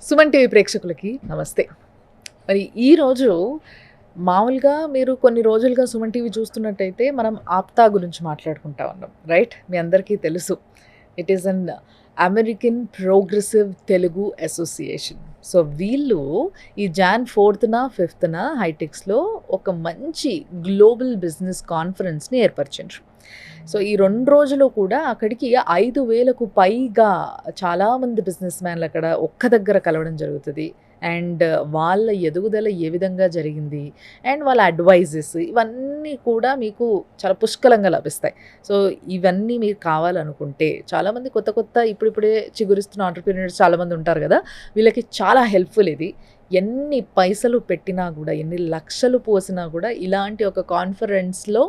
Suman TV ప్రేక్షకులకి నమస్తే. మరి ఈరోజు మామూలుగా మీరు కొన్ని రోజులుగా సుమన్ టీవీ చూస్తున్నట్టయితే మనం ఆప్తా గురించి మాట్లాడుకుంటా ఉన్నాం, రైట్? మీ అందరికీ తెలుసు, it is an American progressive Telugu association. So వీళ్ళు ఈ Jan 4th, 5th హైటెక్స్లో ఒక మంచి గ్లోబల్ బిజినెస్ కాన్ఫరెన్స్ని ఏర్పరిచారు. సో ఈ 2 రోజులు కూడా అక్కడికి 5,000కు పైగా చాలామంది బిజినెస్ మ్యాన్లు అక్కడ ఒక్క దగ్గర కలవడం జరుగుతుంది. అండ్ వాళ్ళ ఎదుగుదల ఏ విధంగా జరిగింది అండ్ వాళ్ళ అడ్వైజెస్ ఇవన్నీ కూడా మీకు చాలా పుష్కలంగా లభిస్తాయి. సో ఇవన్నీ మీకు కావాలనుకుంటే చాలామంది కొత్త కొత్త ఇప్పుడిప్పుడే చిగురిస్తున్న ఆంటర్‌ప్రెన్యూర్స్ చాలామంది ఉంటారు కదా, వీళ్ళకి చాలా హెల్ప్ఫుల్ ఇది. ఎన్ని పైసలు పెట్టినా కూడా, ఎన్ని లక్షలు పోసినా కూడా ఇలాంటి ఒక కాన్ఫరెన్స్లో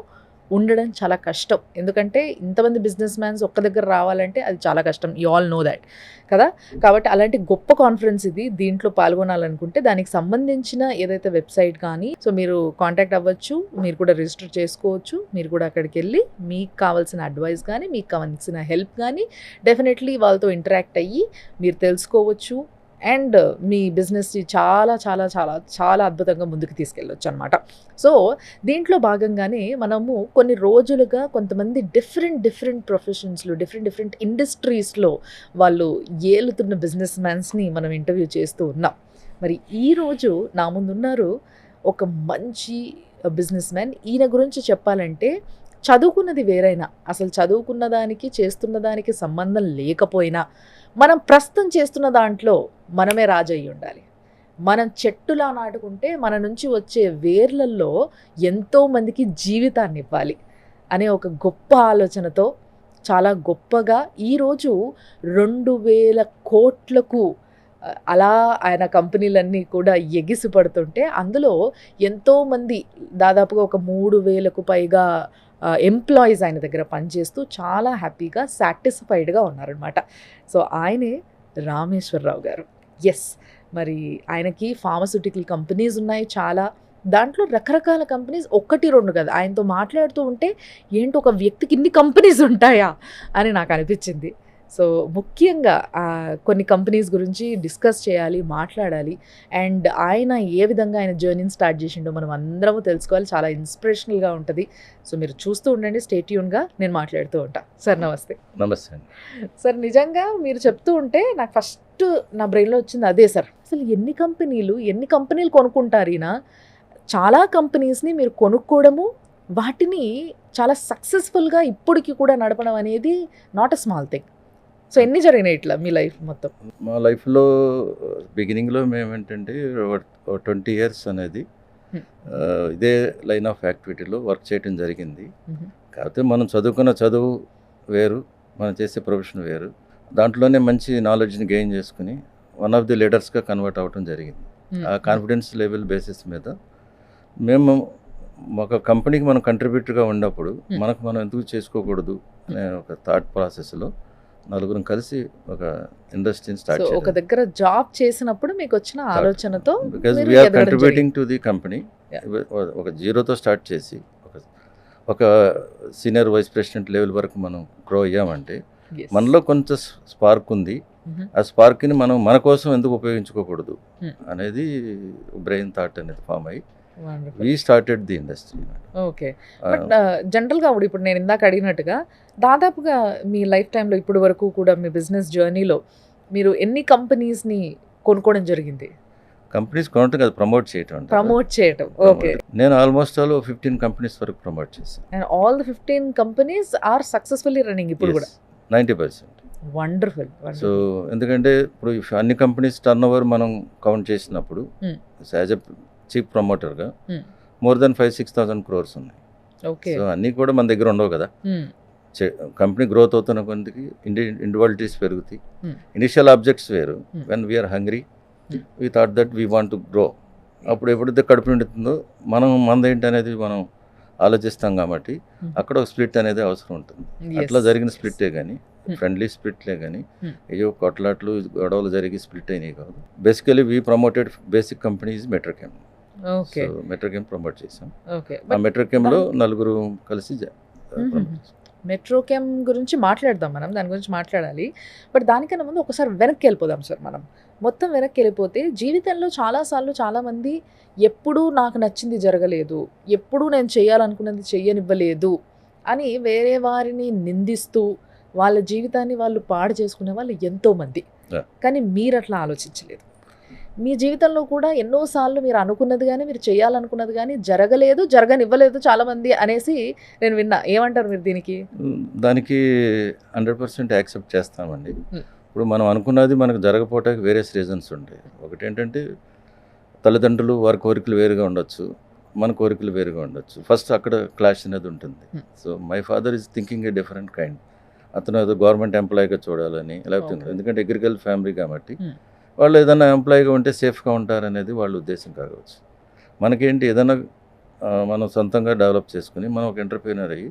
ఉండడం చాలా కష్టం. ఎందుకంటే ఇంతమంది బిజినెస్ మ్యాన్స్ ఒక్క దగ్గర రావాలంటే అది చాలా కష్టం. యూ ఆల్ నో దాట్ కదా. కాబట్టి అలాంటి గొప్ప కాన్ఫరెన్స్ ఇది. దీంట్లో పాల్గొనాలనుకుంటే దానికి సంబంధించిన ఏదైతే వెబ్సైట్ కానీ సో మీరు కాంటాక్ట్ అవ్వచ్చు, మీరు కూడా రిజిస్టర్ చేసుకోవచ్చు. మీరు కూడా అక్కడికి వెళ్ళి మీకు కావాల్సిన అడ్వైస్ కానీ, మీకు కావాల్సిన హెల్ప్ కానీ డెఫినెట్లీ వాళ్ళతో ఇంటరాక్ట్ అయ్యి మీరు తెలుసుకోవచ్చు. అండ్ మీ బిజినెస్ని చాలా చాలా చాలా చాలా అద్భుతంగా ముందుకు తీసుకెళ్ళొచ్చు అనమాట. సో దీంట్లో భాగంగానే మనము కొన్ని రోజులుగా కొంతమంది డిఫరెంట్ ప్రొఫెషన్స్లో డిఫరెంట్ ఇండస్ట్రీస్లో వాళ్ళు ఏలుతున్న బిజినెస్ మ్యాన్స్ని మనం ఇంటర్వ్యూ చేస్తూ ఉన్నాం. మరి ఈరోజు నా ముందున్నారు ఒక మంచి బిజినెస్ మ్యాన్. ఈయన గురించి చెప్పాలంటే చదువుకున్నది వేరైనా, అసలు చదువుకున్న దానికి చేస్తున్న దానికి సంబంధం లేకపోయినా మనం ప్రస్తుతం చేస్తున్న దాంట్లో మనమే రాజు అయ్యి ఉండాలి. మనం చెట్టులా నాటుకుంటే మన నుంచి వచ్చే వేర్లల్లో ఎంతోమందికి జీవితాన్ని ఇవ్వాలి అనే ఒక గొప్ప ఆలోచనతో చాలా గొప్పగా ఈరోజు 2,000 కోట్లకు అలా ఆయన కంపెనీలన్నీ కూడా ఎగిసి పడుతుంటే అందులో ఎంతోమంది దాదాపుగా ఒక 3,000కు పైగా ఎంప్లాయీస్ ఆయన దగ్గర పనిచేస్తూ చాలా హ్యాపీగా సాటిస్ఫైడ్గా ఉన్నారనమాట. సో ఆయనే రామేశ్వరరావు గారు. ఎస్, మరి ఆయనకి ఫార్మస్యూటికల్ కంపెనీస్ ఉన్నాయి చాలా. దాంట్లో రకరకాల కంపెనీస్, 1-2 కదా. ఆయనతో మాట్లాడుతూ ఉంటే ఏంటి ఒక వ్యక్తికి ఇన్ని కంపెనీస్ ఉంటాయా అని నాకు అనిపించింది. సో ముఖ్యంగా కొన్ని కంపెనీస్ గురించి డిస్కస్ చేయాలి, మాట్లాడాలి. అండ్ ఆయన ఏ విధంగా ఆయన జర్నీని స్టార్ట్ చేసిండో మనం అందరము తెలుసుకోవాలి. చాలా ఇన్స్పిరేషనల్గా ఉంటుంది. సో మీరు చూస్తూ ఉండండి, స్టే ట్యూన్గా. నేను మాట్లాడుతూ ఉంటా. సార్ నమస్తే. నమస్తే అండి. సార్ నిజంగా మీరు చెప్తూ ఉంటే నాకు ఫస్ట్ నా బ్రెయిన్లో వచ్చింది అదే సార్. అసలు ఎన్ని కంపెనీలు కొనుక్కుంటారు ఈయన. చాలా కంపెనీస్ని మీరు కొనుక్కోవడము, వాటిని చాలా సక్సెస్ఫుల్గా ఇప్పటికి కూడా నడపడం అనేది not a small thing. So ఎన్ని జరిగినాయి ఇట్లా మీ లైఫ్ మొత్తం? మా లైఫ్లో బిగినింగ్లో మేమేంటంటే 20 years అనేది ఇదే లైన్ ఆఫ్ యాక్టివిటీలో వర్క్ చేయడం జరిగింది. కాకపోతే మనం చదువుకున్న చదువు వేరు, మనం చేసే ప్రొఫెషన్ వేరు. దాంట్లోనే మంచి నాలెడ్జ్ని గెయిన్ చేసుకుని వన్ ఆఫ్ ది లీడర్స్గా కన్వర్ట్ అవ్వడం జరిగింది. ఆ కాన్ఫిడెన్స్ లెవెల్ బేసిస్ మీద మేము ఒక కంపెనీకి మనం కంట్రిబ్యూటర్గా ఉన్నప్పుడు మనం ఎందుకు చేసుకోకూడదు అనే ఒక థాట్ ప్రాసెస్లో నలుగురం కలిసి ఒక ఇండస్ట్రీని స్టార్ట్ చేయాలి. ఒక దగ్గర జాబ్ చేసినప్పుడు మీకు వచ్చిన ఆలోచనతో because we are contributing to the company. ఒక జీరోతో స్టార్ట్ చేసి ఒక సీనియర్ వైస్ ప్రెసిడెంట్ లెవెల్ వరకు మనం గ్రో అయ్యామంటే మనలో కొంత స్పార్క్ ఉంది. ఆ స్పార్క్ని మనం మన కోసం ఎందుకు ఉపయోగించుకోకూడదు అనేది బ్రెయిన్ థాట్ అనేది ఫామ్ అయ్యి we started the industry. Okay. But జనరల్గా ఇప్పుడు నేను ఇందాక అడిగినట్టుగా దాదాపుగా మీ లైఫ్ టైంలో ఇప్పుడు వరకు కూడా మీ బిజినెస్ జర్నీలో మీరు ఎన్ని కంపెనీస్ని కొనుక్కోవడం జరిగింది? కంపెనీస్ కొనటం కాదు, ప్రమోట్ చేయటం. ఓకే. నేను ఆల్మోస్ట్ 15 కంపెనీస్ వరకు ప్రమోట్ చేశాను. And all the 15 companies are successfully running ఇప్పుడు కూడా? 90%. వండర్ఫుల్. సో ఎందుకంటే ఇప్పుడు అన్ని కంపెనీస్ టర్న్ ఓవర్ మనం కౌంట్ చేసినప్పుడు యాజ్ ఎ చీఫ్ ప్రమోటర్గా మోర్ దెన్ 5,000-6,000 crores ఉన్నాయి. ఓకే. సో అన్నీ కూడా మన దగ్గర ఉండవు కదా. కంపెనీ గ్రోత్ అవుతున్న కొద్దికి ఇండివిజువాలిటీస్ పెరుగుతాయి. ఇనిషియల్ ఆబ్జెక్ట్స్ వేరు. When we are hungry we thought that we want to grow. అప్పుడు ఎప్పుడైతే కడుపు నిండుతుందో మనదేంటి అనేది మనం ఆలోచిస్తాం. కాబట్టి అక్కడ ఒక స్ప్లిట్ అనేది అవసరం ఉంటుంది. అట్లా జరిగిన స్ప్లిట్టే కానీ, ఫ్రెండ్లీ స్ప్లిట్లే కానీ అయ్యో కొట్లాట్లు గొడవలు జరిగి స్ప్లిట్ అయినాయి కాదు. Basically we promoted basic company is Metrochem. Okay. So Metrochem promote చేసాం. ఓకే. ఆ మెట్రోకెమ్లో నలుగురు కలిసి మెట్రోకెమ్ గురించి మాట్లాడదాం, మనం దాని గురించి మాట్లాడాలి. బట్ దానికన్నా ముందు ఒకసారి వెనక్కి వెళ్ళిపోదాం సార్. మనం మొత్తం వెనక్కి వెళ్ళిపోతే జీవితంలో చాలాసార్లు చాలామంది ఎప్పుడూ నాకు నచ్చింది జరగలేదు, ఎప్పుడూ నేను చేయాలనుకున్నది చెయ్యనివ్వలేదు అని వేరే వారిని నిందిస్తూ వాళ్ళ జీవితాన్ని వాళ్ళు పాడు చేసుకునే వాళ్ళు ఎంతోమంది. Yeah. కానీ మీరు అట్లా ఆలోచించలేదు. మీ జీవితంలో కూడా ఎన్నోసార్లు మీరు అనుకున్నది కానీ మీరు చేయాలనుకున్నది కానీ జరగలేదు, జరగనివ్వలేదు చాలామంది అనేసి నేను విన్నా. ఏమంటారు మీరు దీనికి? దానికి 100% యాక్సెప్ట్ చేస్తామండి. ఇప్పుడు మనం అనుకున్నది మనకు జరగకపోవటానికి వేరియస్ రీజన్స్ ఉంటాయి. ఒకటి ఏంటంటే తల్లిదండ్రులు వారి కోరికలు వేరుగా ఉండొచ్చు, మన కోరికలు వేరుగా ఉండొచ్చు. ఫస్ట్ అక్కడ క్లాష్ అనేది ఉంటుంది. So my father is thinking a different kind. అతను ఏదో గవర్నమెంట్ ఎంప్లాయీగా చూడాలని, లేకపోతే ఎందుకంటే అగ్రికల్చర్ ఫ్యామిలీ కాబట్టి వాళ్ళు ఏదైనా ఎంప్లాయీగా ఉంటే సేఫ్గా ఉంటారనేది వాళ్ళ ఉద్దేశం కావచ్చు. మనకేంటి ఏదైనా మనం సొంతంగా డెవలప్ చేసుకుని మనం ఒక ఎంటర్ప్రీనర్ అయ్యి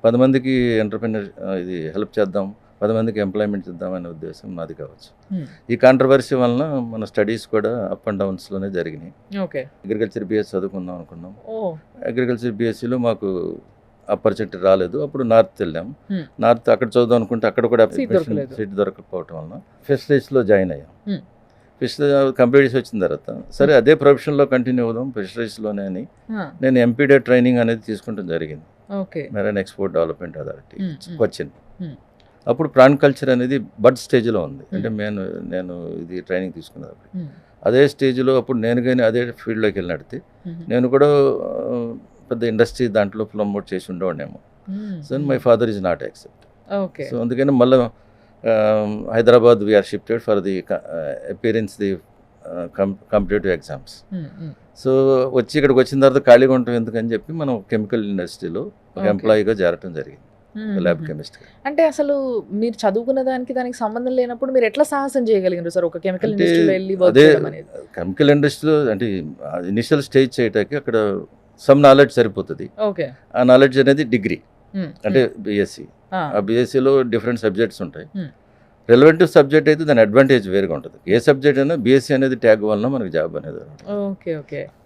10 మందికి ఇది హెల్ప్ చేద్దాం, 10 మందికి ఎంప్లాయ్మెంట్ ఇద్దాం అనే ఉద్దేశం నాది కావచ్చు. ఈ కాంట్రవర్సీ వలన మన స్టడీస్ కూడా అప్ అండ్ డౌన్స్లోనే జరిగినాయి. ఓకే. అగ్రికల్చర్ బీఎస్సీ చదువుకుందాం అనుకున్నాం. అగ్రికల్చర్ బీఎస్సీలో మాకు ఆపర్చునిటీ రాలేదు. అప్పుడు నార్త్ వెళ్ళాం. నార్త్ అక్కడ చదువుదాం అనుకుంటే అక్కడ కూడా సీట్ దొరకకపోవటం వలన ఫిషరీస్లో జాయిన్ అయ్యాం. ఫిషరీస్ కంప్లీట్ చేసి వచ్చిన తర్వాత సరే అదే ప్రొఫెషన్లో కంటిన్యూ అవుదాం ఫిషరీస్లోనే అని నేను ఎంపీడే ట్రైనింగ్ అనేది తీసుకుంటాం జరిగింది. Marine export development authority Cochin. అప్పుడు ప్రాన్ కల్చర్ అనేది బడ్ స్టేజ్లో ఉంది. అంటే నేను ఇది ట్రైనింగ్ తీసుకున్నప్పుడు అదే స్టేజ్లో అప్పుడు నేను కానీ అదే ఫీల్డ్లోకి వెళ్ళినడితే నేను కూడా పెద్ద ఇండస్ట్రీ దాంట్లో ప్రమోట్ చేసి ఉండేవాడేమో. So my father is not accept. So అందుకని మళ్ళీ Hyderabad we are shifted for the appearance the competitive exams. So వచ్చి ఇక్కడికి వచ్చిన తర్వాత ఖాళీగా ఉంటాం ఎందుకని చెప్పి మనం కెమికల్ ఇండస్ట్రీలో ఒక ఎంప్లాయీగా చేరటం జరిగింది, ల్యాబ్ కెమిస్ట్. అంటే అసలు మీరు చదువుకున్న దానికి దానికి సంబంధం లేనప్పుడు మీరు ఎట్లా సాహసం చేయగలిగారు సార్ ఒక కెమికల్ ఇండస్ట్రీలో వెళ్ళి వర్క్ చేయడం అనేది? కెమికల్ ఇండస్ట్రీలో అంటే ఇనిషియల్ స్టేజ్ చేయటానికి అక్కడ సమ్ నాలెడ్జ్ సరిపోతుంది. ఆ నాలెడ్జ్ అనేది డిగ్రీ అంటే బీఎస్సీ. ఆ బీఎస్సీలో డిఫరెంట్ సబ్జెక్ట్స్ ఉంటాయి. రెలవెంట్ సబ్జెక్ట్ అయితే దాని అడ్వాంటేజ్ వేరుగా ఉంటుంది. ఏ సబ్జెక్ట్ అయినా బీఎస్సీ అనేది ట్యాగ్ వలన మనకు జాబ్ అనేది.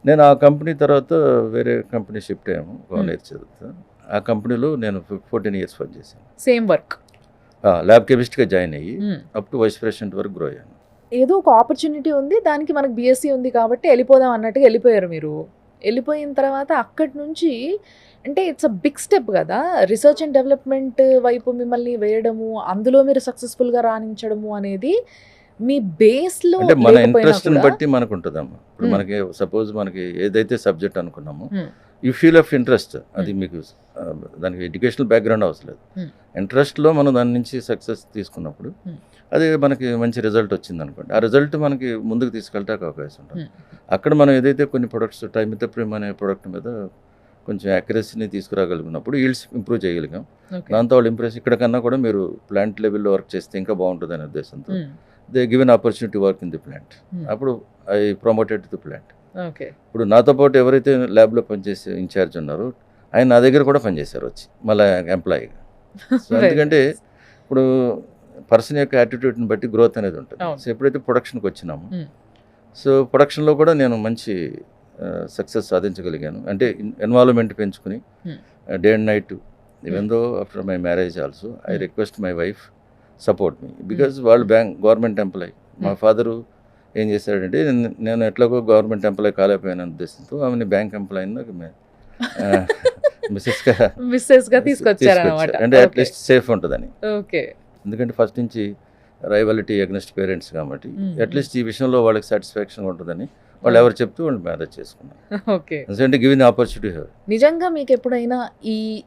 నేను ఆ కంపెనీ తర్వాత వేరే కంపెనీ షిఫ్ట్ అయ్యాము 1 year చదువుతా. ఆ కంపెనీలో నేను 14 years వర్క్ చేశాను. సేమ్ వర్క్ ల్యాబ్ కెమిస్ట్గా జాయిన్ అయ్యి అప్ టు వైస్ ప్రెసిడెంట్ వరకు గ్రో అయ్యాను. ఏదో ఒక ఆపర్చునిటీ ఉంది, దానికి మనకు బీఎస్సీ ఉంది కాబట్టి వెళ్ళిపోదాం అన్నట్టుగా వెళ్ళిపోయారు మీరు. వెళ్ళిపోయిన తర్వాత అక్కడి నుంచి అంటే ఇట్స్ అ బిగ్ స్టెప్ కదా, రీసెర్చ్ అండ్ డెవలప్మెంట్ వైపు మిమ్మల్ని వేయడము, అందులో మీరు సక్సెస్ఫుల్గా రాణించడము అనేది మీ బేస్లో అంటే మన ఇంట్రెస్ట్ని బట్టి మనకు ఉంటుందమ్మా. ఇప్పుడు మనకి సపోజ్ మనకి ఏదైతే సబ్జెక్ట్ అనుకున్నామో యూ ఫీల్ ఆఫ్ ఇంట్రెస్ట్, అది మీకు దానికి ఎడ్యుకేషనల్ బ్యాక్గ్రౌండ్ అవసరం లేదు. ఇంట్రెస్ట్లో మనం దాని నుంచి సక్సెస్ తీసుకున్నప్పుడు అది మనకి మంచి రిజల్ట్ వచ్చింది అనుకోండి, ఆ రిజల్ట్ మనకి ముందుకు తీసుకెళ్ళటానికి అవకాశం ఉంటుంది. అక్కడ మనం ఏదైతే కొన్ని ప్రొడక్ట్స్ టైమితప్రిమ్ అనే ప్రొడక్ట్ మీద కొంచెం యాక్యురసీని తీసుకురాగలిగినప్పుడు ఈల్డ్స్ ఇంప్రూవ్ చేయగలిగాం. దాంతో వాళ్ళు ఇంప్రెస్ ఇక్కడ కన్నా కూడా మీరు ప్లాంట్ లెవెల్లో వర్క్ చేస్తే ఇంకా బాగుంటుంది అనే ఉద్దేశంతో they given opportunity work in the plant. అప్పుడు ఐ ప్రమోటెడ్ ది ప్లాంట్. ఇప్పుడు నాతో పాటు ఎవరైతే ల్యాబ్లో పనిచేసే ఇన్ఛార్జ్ ఉన్నారో ఆయన నా దగ్గర కూడా పనిచేశారు వచ్చి మళ్ళీ ఎంప్లాయీగా. సో ఎందుకంటే ఇప్పుడు పర్సన్ యొక్క యాటిట్యూడ్ని బట్టి గ్రోత్ అనేది ఉంటుంది. సో ఎప్పుడైతే ప్రొడక్షన్కి వచ్చినామో సో ప్రొడక్షన్లో కూడా నేను మంచి సక్సెస్ సాధించగలిగాను. అంటే ఇన్వాల్వ్మెంట్ పెంచుకుని day and night even though after my marriage also I request my wife support me because వాళ్ళు గవర్నమెంట్ ఎంప్లాయీ. మా ఫాదరు ఏం చేశాడంటే నేను ఎట్లాగో గవర్నమెంట్ ఎంప్లాయీ కాలేకపోయాను ఉద్దేశంతో ఆమెని బ్యాంక్ ఎంప్లాయీని మిస్సెస్గా తీసుకొచ్చారు. అంటే అట్లీస్ట్ సేఫ్ ఉంటుందని. ఎందుకంటే ఫస్ట్ నుంచి రైవాలిటీ అగెన్స్ట్ పేరెంట్స్ కాబట్టి అట్లీస్ట్ ఈ విషయంలో వాళ్ళకి సాటిస్ఫాక్షన్ ఉంటుందని వాళ్ళు ఎవరు చెప్తూ వాళ్ళు మ్యారేజ్ చేసుకున్నారు. ఎందుకంటే గివెన్ ఆపర్చునిటీ. నిజంగా మీకు ఎప్పుడైనా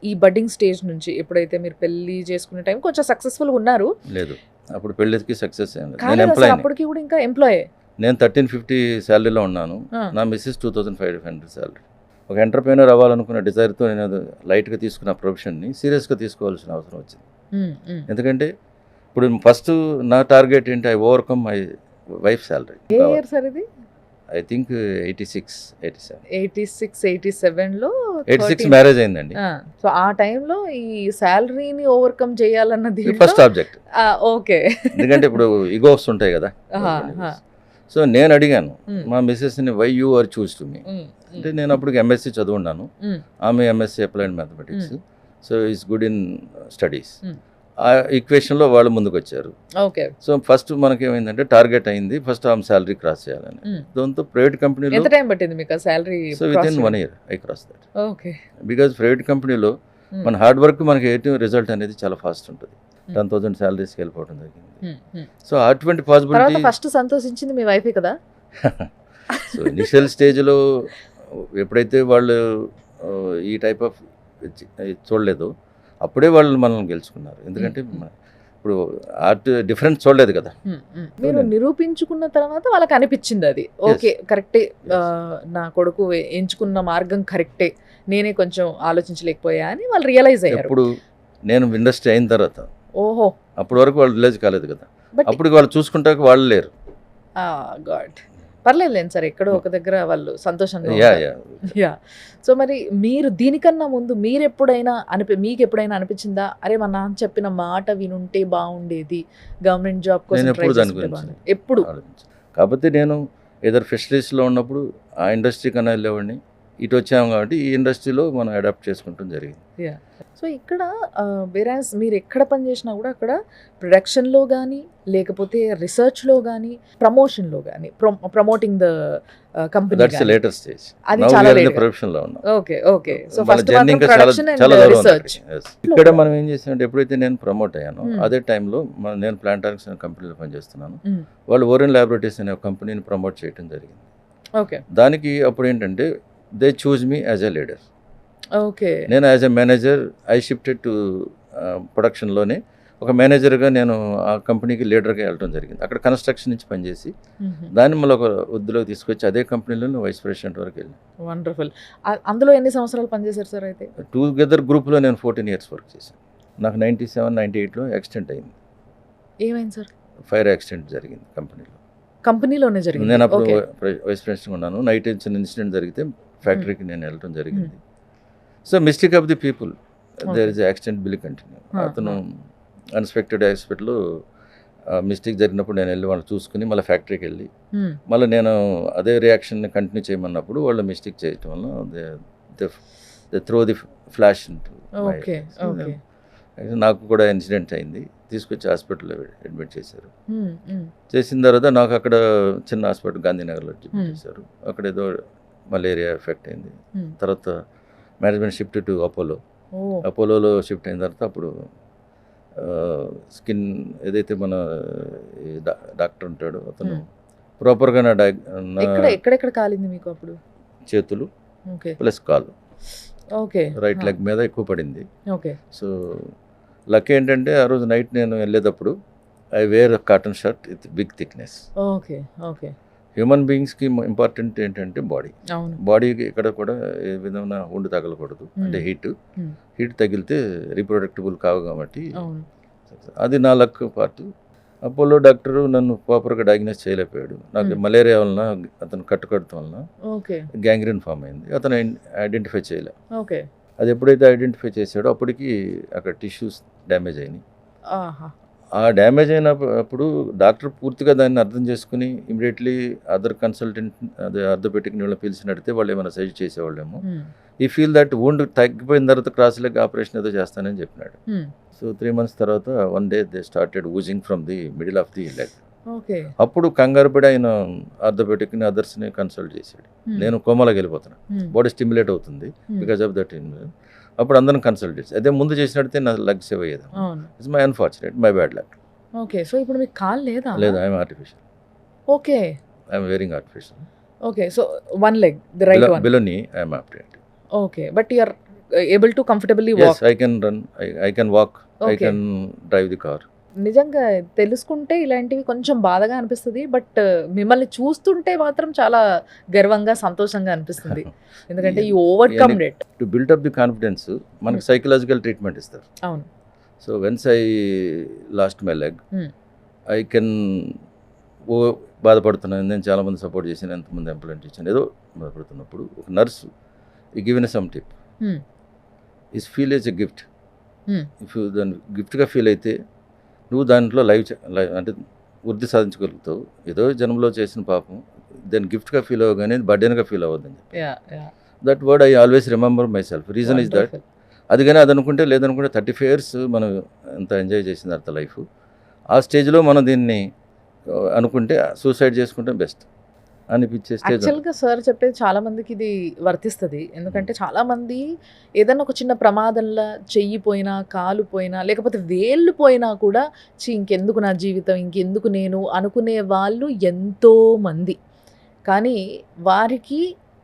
ఈ బడ్డింగ్ స్టేజ్ నుంచి ఎప్పుడైతే మీరు పెళ్లి చేసుకునే టైం కొంచెం సక్సెస్ఫుల్ ఉన్నారు? లేదు, అప్పుడు పెళ్లికి సక్సెస్ అప్పటికి కూడా ఇంకా ఎంప్లాయీ. నేను 1350 శాలరీలో ఉన్నాను, నా మిస్సెస్ 2500 శాలరీ. ఒక ఎంటర్ప్రైనర్ అవ్వాలనుకున్న డిజైర్తో నేను లైట్గా తీసుకున్న ప్రొఫెషన్ని సీరియస్గా తీసుకోవాల్సిన అవసరం వచ్చింది. ఎందుకంటే ఇప్పుడు ఫస్ట్ నా టార్గెట్ ఏంటి, I overcome my wife salary. I think 87లో 86 మ్యారేజ్ అయిందండి. సో ఆ టైంలో ఈ శాలరీని ఓవర్కమ్ చేయాలన్నది ఫస్ట్ ఆబ్జెక్ట్. ఓకే. ఎందుకంటే ఇప్పుడు ఈగోస్ ఉంటాయి కదా. సో నేను అడిగాను మా మిస్సెస్ని why you are choose to me అంటే నేను అప్పుడు ఎంఎస్సీ చదువున్నాను, ఆమె MSc applied mathematics. So is good in studies. Hmm. ఆ ఈక్వేషన్లో వాళ్ళు ముందుకు వచ్చారు. ఓకే. సో ఫస్ట్ మనకేమైందంటే టార్గెట్ అయింది, ఫస్ట్ ఆమె శాలరీ క్రాస్ చేయాలని. దాంతో ప్రైవేట్ కంపెనీలో ఎంత టైం పట్టింది మీకు ఆ salary? So with in 1 year I cross that. Okay. Because private కంపెనీలో మన హార్డ్ వర్క్ మనకి ఏటి రిజల్ట్ అనేది చాలా ఫాస్ట్ ఉంటుంది. 10,000 శాలరీస్కి వెళ్ళిపోవడం జరిగింది. సో అటువంటి పాసిబిలిటీ ఫస్ట్ సంతోషించింది మీ వైఫే కదా? సో ఇనిషియల్ స్టేజ్లో ఎప్పుడైతే వాళ్ళు ఈ టైప్ ఆఫ్ చూడలేదు అప్పుడే వాళ్ళు మనల్ని గెలుచుకున్నారు. ఎందుకంటే ఇప్పుడు ఆర్ట్ డిఫరెన్స్ చూడలేదు కదా. మీరు నిరూపించుకున్న తర్వాత వాళ్ళకి అనిపించింది అది ఓకే కరెక్టే, నా కొడుకు ఎంచుకున్న మార్గం కరెక్టే, నేనే కొంచెం ఆలోచించలేకపోయా అని వాళ్ళు రియలైజ్ అయ్యారు. ఇప్పుడు నేను ఇండస్ట్రీ అయిన తర్వాత ఓహో అప్పటి వరకు వాళ్ళు రిలైజ్ కాలేదు కదా. బట్ అప్పుడు వాళ్ళు చూసుకుంటాక వాళ్ళు లేరు. గాడ్ పర్లేదులేండి సార్, ఎక్కడో ఒక దగ్గర వాళ్ళు సంతోషంగా యా ఉంటారు. Yeah yeah. సో మరి మీరు దీనికన్నా ముందు మీకు ఎప్పుడైనా అనిపించిందా, అరే మా నాన్న చెప్పిన మాట వినుంటే బాగుండేది, గవర్నమెంట్ జాబ్ కోసం నేను try ఎప్పుడు దాని చేస్తుంటే గురించి బాగుండేది? ఎప్పుడు? ఆలోచించాను. కాకపోతే నేను ఏదో ఫెసిలిటీస్లో ఉన్నప్పుడు ఆ ఇండస్ట్రీ కన్నా వెళ్ళేవాడిని. ఇటు వచ్చాము కాబట్టి ఈ ఇండస్ట్రీలో మనం అడాప్ట్ చేసుకుంటాం జరిగింది. సో ఇక్కడ వేరాస్ మీరు ఎక్కడ పని చేసినా కూడా అక్కడ ప్రొడక్షన్లో కానీ లేకపోతే రీసెర్చ్లో కానీ ప్రమోషన్లో కానీ promoting the company that's later stage. అది నౌ చాలా వీఆర్ ఇన్ ద లేట్. ప్రొఫెషన్లో ఉన్నాం. Okay okay. సో మన ఫస్ట్ జర్నీ ఇంకా చాలా ప్రొడక్షన్ చాలా అండ్ దూరం ఉంది రీసెర్చ్. అక్కడికి. Yes. ఇక్కడ మనం ఏం చేసామంటే ఎప్పుడైతే నేను ప్రమోట్ అయ్యానో అదే టైంలో నేను ప్లాంటారిక్స్ అనే కంపెనీలో పనిచేస్తున్నాను. వాళ్ళు ఓరెన్ ల్యాబొరేటరీస్ అనే ఒక కంపెనీని ప్రమోట్ చేయడం జరిగింది. ఓకే దానికి అప్పుడు ఏంటంటే they choose me as a leader. Okay. నేను as a manager I shifted to ప్రొడక్షన్లోనే ఒక మేనేజర్గా నేను ఆ కంపెనీకి లీడర్గా వెళ్ళడం జరిగింది. అక్కడ కన్స్ట్రక్షన్ నుంచి పనిచేసి దాన్ని మళ్ళీ ఒక వృద్ధిలోకి తీసుకొచ్చి అదే కంపెనీలో వైస్ ప్రెసిడెంట్ వరకు వెళ్ళాను. వండర్ఫుల్. అందులో ఎన్ని సంవత్సరాలు పనిచేశారు సార్ అయితే? టుగెదర్ గ్రూప్లో నేను 14 years వర్క్ చేశాను. నాకు 97, 98లో యాక్సిడెంట్ అయింది. ఏమైంది సార్? ఫైర్ యాక్సిడెంట్ జరిగింది కంపెనీలోనే జరిగింది. నేను అప్పుడు ఓకే. వైస్ ప్రెసిడెంట్ ఉన్నాను. నైట్ చిన్న ఇన్సిడెంట్ జరిగితే ఫ్యాక్టరీకి నేను వెళ్ళడం జరిగింది. So mistake of the people, there is accident will continue. అతను అన్ఎక్స్పెక్టెడ్ హాస్పిటల్లో మిస్టేక్ జరిగినప్పుడు నేను వెళ్ళి వాళ్ళు చూసుకుని మళ్ళీ ఫ్యాక్టరీకి వెళ్ళి మళ్ళీ నేను అదే రియాక్షన్ని కంటిన్యూ చేయమన్నప్పుడు వాళ్ళు మిస్టేక్ చేయటం వల్ల they throw the flash okay okay. నాకు కూడా ఇన్సిడెంట్ అయింది. తీసుకొచ్చి హాస్పిటల్లో అడ్మిట్ చేశారు. చేసిన తర్వాత నాకు అక్కడ చిన్న హాస్పిటల్ గాంధీనగర్లో అడ్మిట్ చేశారు. అక్కడ ఏదో మలేరియా ఎఫెక్ట్ అయింది. తర్వాత మేనేజ్మెంట్ షిఫ్ట్ టు అపోలోలో షిఫ్ట్ అయిన తర్వాత అప్పుడు స్కిన్ ఏదైతే మన డాక్టర్ ఉంటాడో అతను ప్రాపర్గా ఎక్కడెక్కడ కాలింది మీకు అప్పుడు? చేతులు ఓకే ప్లస్ కాలు, ఓకే. రైట్ లెగ్ మీద ఎక్కువ పడింది. ఓకే. సో లక్ ఏంటంటే ఆ రోజు నైట్ నేను వెళ్ళేటప్పుడు I wear cotton shirt with big thickness. Okay okay. Human బీయింగ్స్కి ఇంపార్టెంట్ ఏంటంటే బాడీ. అవును. బాడీకి ఇక్కడ కూడా ఏ విధమైన ఉండి తగలకూడదు. అంటే హీట్ తగిలితే రీప్రొడక్టబుల్ కావు కాబట్టి అవును. అది నా లక్ పార్ట్. అపోలో డాక్టరు నన్ను ప్రాపర్గా డయాగ్నోస్ చేయలేకపోయాడు. నాకు మలేరియా వలన అతను కట్టుకడటం వలన ఓకే. గ్యాంగ్రీన్ ఫామ్ అయింది. అతను ఐడెంటిఫై చేయలే. ఓకే. అది ఎప్పుడైతే ఐడెంటిఫై చేశాడో అప్పటికి అక్కడ టిష్యూస్ డ్యామేజ్ అయినాయి. ఆహా. ఆ డ్యామేజ్ అయినప్పుడు డాక్టర్ పూర్తిగా దాన్ని అర్థం చేసుకుని ఇమీడియట్లీ అదర్ కన్సల్టెంట్ అదే ఆర్థోపెడిక్ వాళ్ళని పిలిచినడితే వాళ్ళు ఏమైనా సజెస్ట్ చేసేవాళ్ళేమో. ఈ ఫీల్ దట్ వూండ్ తగ్గిపోయిన తర్వాత క్రాస్ లెగ్ ఆపరేషన్ ఏదో చేస్తానని చెప్పినాడు. సో 3 months తర్వాత one day they started oozing from the middle of the leg. Okay. అప్పుడు కంగారు పడి ఆయన ఆర్థోపెడిక్ని అదర్స్ని కన్సల్ట్ చేశాడు. నేను కోమాలోకి వెళ్ళిపోతున్నా, బాడీ స్టిమ్యులేట్ అవుతుంది బికాజ్ ఆఫ్ దట్. అప్పుడు అందరం కన్సల్ట్ చేసి అదే ముందు చేసినట్టే నా లగ్ సేవ్ అయ్యేది. It's my unfortunate, my bad luck. Okay. So ఇప్పుడు మీకు కాల్ లేదా? లేదు, I'm artificial. Okay. I'm wearing artificial. Okay. So one leg, the right one. Below knee I'm opted. Okay. But you are able to comfortably Yes, walk? I can run, I can walk, I Okay. can drive the car. నిజంగా తెలుసుకుంటే ఇలాంటివి కొంచెం బాధగా అనిపిస్తుంది. But మిమ్మల్ని చూస్తుంటే మాత్రం చాలా గర్వంగా సంతోషంగా అనిపిస్తుంది. ఎందుకంటే you overcome it. To build up the confidence మనకి సైకలాజికల్ ట్రీట్మెంట్ ఇస్తారు. అవును. So when I lost my leg I can బాధపడుతున్నాను. నేను చాలామంది సపోర్ట్ చేశాను, ఎంతమంది ఎంప్లాయ్మెంట్ ఇచ్చాను. ఏదో బాధపడుతున్నప్పుడు ఒక నర్సు ఈ given some tip is feel as a gift. If you దాన్ని గిఫ్ట్గా ఫీల్ అయితే నువ్వు దాంట్లో లైవ్ అంటే వృద్ధి సాధించగలుగుతావు. ఏదో జన్మలో చేసిన పాపం దాన్ని గిఫ్ట్గా ఫీల్ అవ్వగానే బర్డెన్గా ఫీల్ అవ్వద్దని చెప్పి that word I always remember my self. Reason is that అది కానీ అది అనుకుంటే లేదనుకుంటే 35 years మనం ఎంత ఎంజాయ్ చేసిన తర్వాత లైఫ్, ఆ స్టేజ్లో మనం దీన్ని అనుకుంటే సూసైడ్ చేసుకుంటే బెస్ట్ అనిపించే స్టేజ్. యాక్చువల్గా సార్ చెప్పేది చాలా మందికి ఇది వర్తిస్తుంది. ఎందుకంటే చాలా మంది ఏదైనా ఒక చిన్న ప్రమాదంలో చెయ్యి పోయినా, కాలు పోయినా, లేకపోతే వేళ్ళు పోయినా కూడా ఇంకెందుకు నా జీవితం, ఇంకెందుకు నేను అనుకునే వాళ్ళు ఎంతో మంది. కానీ వారికి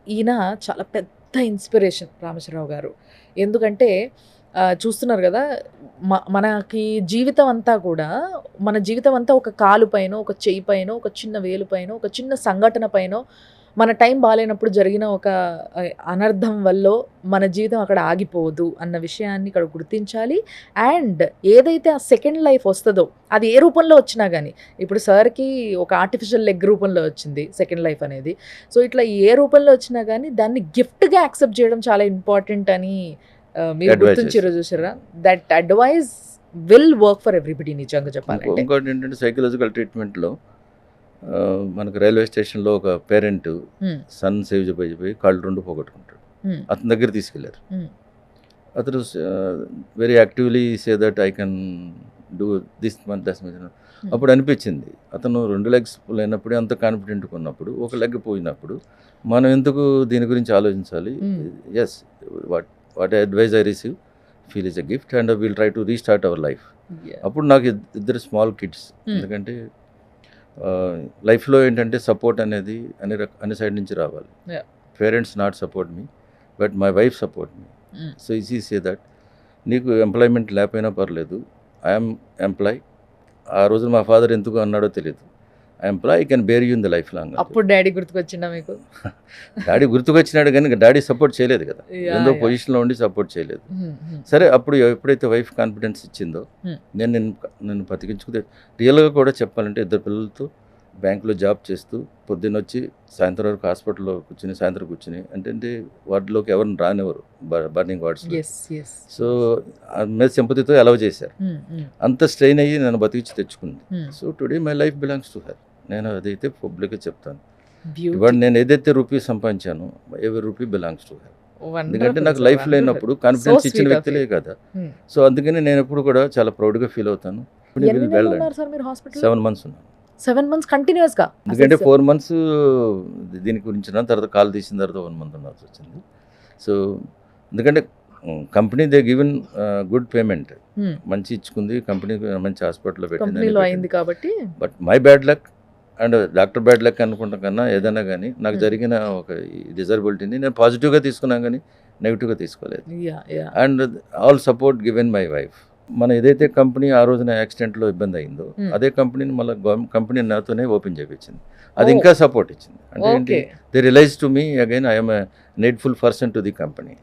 ఈయన చాలా పెద్ద ఇన్స్పిరేషన్ రామేశ్వరరావు గారు. ఎందుకంటే చూస్తున్నారు కదా, మనకి జీవితం అంతా కూడా, మన జీవితం అంతా ఒక కాలు పైన, ఒక చెయ్యి పైన, ఒక చిన్న వేలు పైన, ఒక చిన్న సంఘటన పైన, మన టైం బాగాలేనప్పుడు జరిగిన ఒక అనర్థం వల్ల మన జీవితం అక్కడ ఆగిపోదు అన్న విషయాన్ని ఇక్కడ గుర్తించాలి. అండ్ ఏదైతే ఆ సెకండ్ లైఫ్ వస్తుందో అది ఏ రూపంలో వచ్చినా కానీ, ఇప్పుడు సార్కి ఒక ఆర్టిఫిషియల్ లెగ్ రూపంలో వచ్చింది సెకండ్ లైఫ్ అనేది. సో ఇట్లా ఏ రూపంలో వచ్చినా కానీ దాన్ని గిఫ్ట్గా యాక్సెప్ట్ చేయడం చాలా ఇంపార్టెంట్ అని మీరు గుర్తించారు చూసారా. That advise will work for everybody నిజంగా చెప్పాలంటే. ఇంకోటి ఏంటంటే సైకలాజికల్ ట్రీట్మెంట్లో మనకు రైల్వే స్టేషన్లో ఒక పేరెంట్ సన్ సేవ్ చేయబోయి కాళ్ళు 2 పోగొట్టుకుంటాడు. అతని దగ్గర తీసుకెళ్లారు. అతను very actively say that I can do this month this month. అప్పుడు అనిపించింది అతను 2 legs లేనప్పుడు అంత కాన్ఫిడెంట్గా ఉన్నప్పుడు, ఒక లెగ్ పోయినప్పుడు మనం ఎందుకు దీని గురించి ఆలోచించాలి. Yes, what advise I receive feel is a gift and will try to restart our life. అప్పుడు నాకు ఇద్దరు స్మాల్ కిడ్స్. ఎందుకంటే లైఫ్లో ఏంటంటే సపోర్ట్ అనేది అన్ని సైడ్ నుంచి రావాలి. Parents not support me, but my wife support me. So easy say that నీకు ఎంప్లాయ్మెంట్ లేకపోయినా పర్లేదు, ఐఎమ్ ఎంప్లాయ్. ఆ రోజు మా ఫాదర్ ఎందుకు అన్నాడో తెలియదు, I employ, I can bear you in the life long. అప్పుడు డాడీ గుర్తుకొచ్చిందా మీకు? డాడీ గుర్తుకొచ్చినాడు కానీ డాడీ సపోర్ట్ చేయలేదు కదా, ఎంతో పొజిషన్లో ఉండి సపోర్ట్ చేయలేదు. సరే, అప్పుడు ఎప్పుడైతే వైఫ్ కాన్ఫిడెన్స్ ఇచ్చిందో నేను బతికించుకుంటే, రియల్గా కూడా చెప్పాలంటే 2 పిల్లలతో బ్యాంకులో జాబ్ చేస్తూ పొద్దున్న వచ్చి సాయంత్రం వరకు హాస్పిటల్లో కూర్చుని, సాయంత్రం కూర్చుని, అంటే వార్డులోకి ఎవరిని రానివ్వరు, బర్నింగ్ వార్డ్స్. సో మీద సింపతితో అలౌ చేశారు. అంత స్ట్రెయిన్ అయ్యి నన్ను బతికించి తెచ్చుకుంది. So today my life belongs to her. నేను అదైతే పబ్లిక్గా చెప్తాను. ఇవాళ నేను ఏదైతే రూపీ సంపాదించానో ఎవరి రూపీ బిలాంగ్స్ టు హర్. ఎందుకంటే నాకు లైఫ్ లేనప్పుడు కాన్ఫిడెన్స్ ఇచ్చిన వ్యక్తులే కదా. సో అందుకని నేను ఎప్పుడు కూడా చాలా ప్రౌడ్గా ఫీల్ అవుతాను. 7 months ఉన్నాను. 7 months కంటిన్యూస్గా. ఎందుకంటే 4 months దీని గురించి తర్వాత కాల్ తీసిన తర్వాత 1 month ఉండాల్సి వచ్చింది. సో ఎందుకంటే company they given good payment, మంచి ఇచ్చుకుంది కంపెనీ, మంచి హాస్పిటల్లో పెట్టింది కాబట్టి. But my bad luck and doctor bad luck అనుకుంటాం కన్నా ఏదైనా కానీ నాకు జరిగిన ఒక డిజర్బిలిటీని నేను పాజిటివ్గా తీసుకున్నాను కానీ నెగిటివ్గా తీసుకోలేదు. And all support given my wife. మన ఏదైతే కంపెనీ ఆ రోజున యాక్సిడెంట్లో ఇబ్బంది అయిందో అదే కంపెనీని మళ్ళీ కంపెనీ నాతోనే ఓపెన్ చేయించింది. అది ఇంకా సపోర్ట్ ఇచ్చింది. అంటే ఏంటి, they realise to me again I'm a needful person to the company.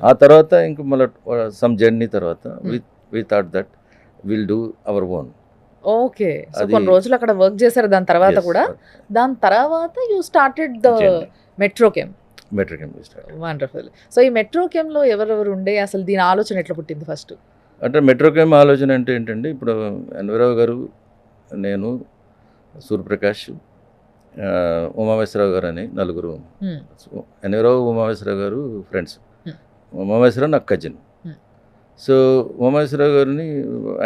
ఆ తర్వాత ఇంక మళ్ళీ సమ్ జర్నీ తర్వాత we thought that will do our own. Okay, so కొన్ని రోజులు అక్కడ వర్క్ చేశారు. దాని తర్వాత కూడా you started the Metrochem. Wonderful. So ఈ మెట్రోకెమ్లో ఎవరెవరు ఉండే, అసలు దీని ఆలోచన ఎట్లా పుట్టింది ఫస్ట్? అంటే మెట్రోకెమ్ ఆలోచన అంటే ఏంటంటే, ఇప్పుడు ఎన్వీరావు గారు, నేను, సూర్యప్రకాష్, ఉమామేశ్వరరావు గారు అని 4. ఎన్వీరావు, ఉమామేశ్వరరావు గారు ఫ్రెండ్స్. ఉమామేశ్వరరావు నాకు కజిన్. సో ఉమామేశ్వరరావు గారిని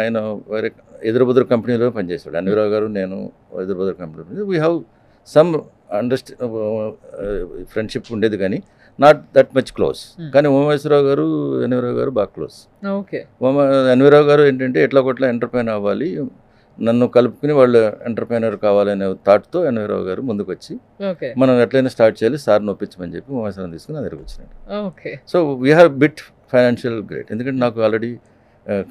ఆయన వేరే ఎదురుబుదురు కంపెనీలో పనిచేశాడు. ఎన్వీరావు గారు, నేను ఎదురుబుదురు కంపెనీలో వీ హ్యావ్ సమ్ ఫ్రెండ్షిప్ ఉండేది కానీ నాట్ దట్ మచ్ క్లోజ్. కానీ ఉమామేశ్వరరావు గారు, ఎన్వీరావు గారు బాగా క్లోజ్. ఎన్వీరావు గారు ఏంటంటే ఎట్లా కొట్లా ఎంటర్ప్రైనర్ అవ్వాలి, నన్ను కలుపుకుని వాళ్ళు ఎంటర్ప్రైనర్ కావాలనే థాట్తో ఎన్వీరావు గారు ముందుకు వచ్చి మనం ఎట్లయినా స్టార్ట్ చేయాలి, సార్ని ఒప్పించమని చెప్పి ఉమామేశ్వరం తీసుకుని నా దగ్గరికి వచ్చినాడు. So we have bit financial great. ఎందుకంటే నాకు ఆల్రెడీ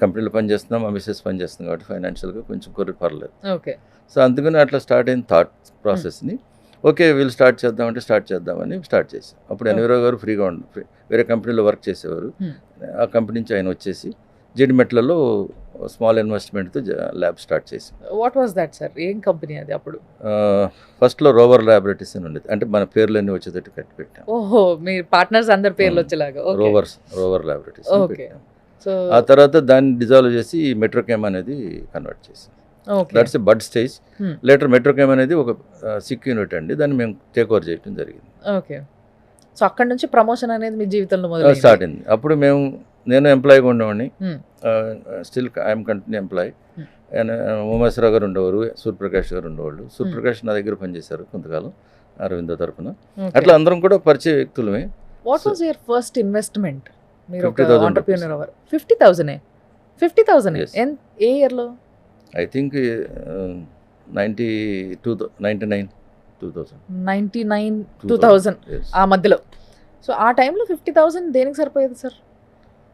కంపెనీలో పనిచేస్తున్నాం, మా మిస్సెస్ పనిచేస్తున్నాం కాబట్టి ఫైనాన్షియల్గా కొంచెం పర్లేదు. సో అందుకని అట్లా స్టార్ట్ అయిన థాట్ ప్రాసెస్ని ఓకే వీళ్ళు స్టార్ట్ చేద్దామంటే స్టార్ట్ చేద్దామని స్టార్ట్ చేసాం. అప్పుడు ఎన్వీరావు గారు ఫ్రీగా వేరే కంపెనీలో వర్క్ చేసేవారు. ఆ కంపెనీ నుంచి ఆయన వచ్చేసి జిడిమెట్లలో స్మాల్ ఇన్వెస్ట్మెంట్తో ల్యాబ్ స్టార్ట్ చేసాం. What was that sir? ఏం కంపెనీ అది అప్పుడు? ఫస్ట్లో రోవర్ ల్యాబొరేటరీస్ అని ఉండేది. అంటే మన పేర్లన్నీ వచ్చేటట్టు కట్టి పెట్టాం. ఓహో, మీ పార్ట్నర్స్ అందరి పేర్లు వచ్చేలాగా. రోవర్ ల్యాబొరేటరీస్ పెట్టాం. ఆ తర్వాత దాన్ని డిజాల్వ్ చేసి మెట్రోకెమ్ అనేది కన్వర్ట్ చేసాం. That's a bud stage. Later Metrochem అనేది ఒక సిక్ యూనిట్ అండి, దాన్ని మేము టేక్ ఓవర్ చేయడం జరిగింది. ఓకే, సో అక్కడ నుంచి ప్రమోషన్ అనేది మీ జీవితంలో స్టార్ట్ అయింది. అప్పుడు మేము నేను ఎంప్లాయీగా ఉండేవాడిని, Hmm. Still I'm continue employee. Hmm. And Umeswararao గారు ఉండేవారు, సూర్యప్రకాష్ గారు ఉండేవాళ్ళు. సూర్యప్రకాష్ నా దగ్గర పనిచేశారు కొంతకాలం అరవిందో తరపున. Okay. అట్లా అందరం కూడా పరిచయ వ్యక్తులమే. What was your first investment? మీరు ఒక 50,000 ఆంటర్‌ప్రెన్యూర్ అవ్వరు. 50,000 50,000 Yes. ఏ ఇయర్‌లో? I think 99 2000. 99 2000 Yes. ఆ మధ్యలో. సో ఆ టైంలో 50,000 దేనికి సరిపోయేది సార్?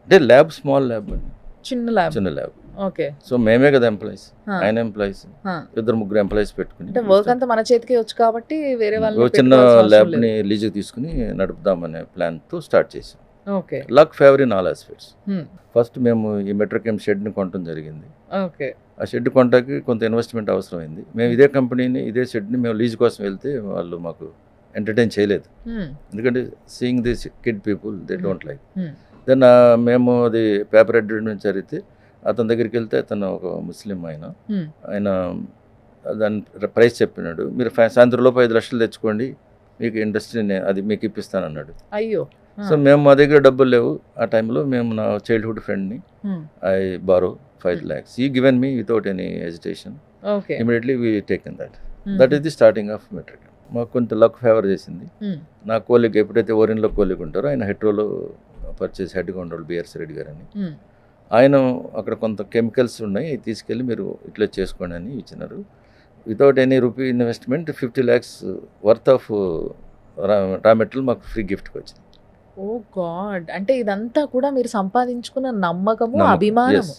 అంటే ల్యాబ్, స్మాల్ ల్యాబ్ అండి, చిన్న ల్యాబ్. చిన్న ల్యాబ్. ఓకే. సో మేమే కదా ఎంప్లాయీస్, ఆ. ఆయన ఎంప్లాయీస్, ఆ. ఇద్దరు ముగ్గురు ఎంప్లాయీస్ పెట్టుకుని అంటే వర్క్ అంతా మన చేతికే వచ్చు కాబట్టి వేరే ఓ వాళ్ళని చిన్న పెట్టుకోవాల్సిన అవసరం ల్యాబ్ని లేదు. లీజుకి తీసుకుని నడుపుదామనే ప్లాన్తో స్టార్ట్ చేసాం. Okay. Luck favour in all aspects. హ్మ్. ఫస్ట్ మేము ఈ మెట్రోకెమ్ షెడ్ని కొనడం జరిగింది. ఓకే. ఆ షెడ్ కొంటాకి కొంత ఇన్వెస్ట్మెంట్ అవసరమైంది. మేము ఇదే కంపెనీని, ఇదే షెడ్ని మేము లీజ్ కోసం వెళ్తే వాళ్ళు మాకు ఎంటర్టైన్ చేయలేదు. హ్మ్. ఎందుకంటే seeing this kid people they don't like. హ్మ్. దెన్ మేము అది పేపర్ అడ్వర్టైజ్మెంట్ చదివితే అతని దగ్గరికి వెళ్తే అతను ఒక ముస్లిం హ్మ్. ఆయన దాని ప్రైస్ చెప్పినాడు. మీరు సాయంత్రం లోపు 5 లక్షలు తెచ్చుకోండి, మీకు ఇండస్ట్రీని అది మీకు ఇప్పిస్తానన్నాడు. అయ్యో. సో మేము మా దగ్గర డబ్బులు లేవు ఆ టైంలో. మేము నా చైల్డ్హుడ్ ఫ్రెండ్ని hmm. I borrow 5 lakhs. He given me without any hesitation. Okay. Immediately we taken that. హ్మ్. That is the starting of Metricam. మాకు కొంత లక్ ఫేవర్ చేసింది. హ్మ్. నా కోలిక్ ఎప్పుడైతే ఓరిన్లో కోలిక్ ఉంటారో ఆయన హెట్రోలో పర్చేస్ హెడ్గా ఉండేవాళ్ళు బిఆర్సి రెడ్డి గారు అని. హ్మ్. ఆయన అక్కడ కొంత కెమికల్స్ ఉన్నాయి, అవి తీసుకెళ్ళి మీరు ఇట్లా చేసుకోండి అని ఇచ్చినారు. Without any rupee investment 50 lakhs worth of raw material మాకు ఫ్రీ గిఫ్ట్కి వచ్చింది. ఓ గాడ్. అంటే ఇదంతా కూడా మీరు సంపాదించుకున్న నమ్మకము, అభిమానము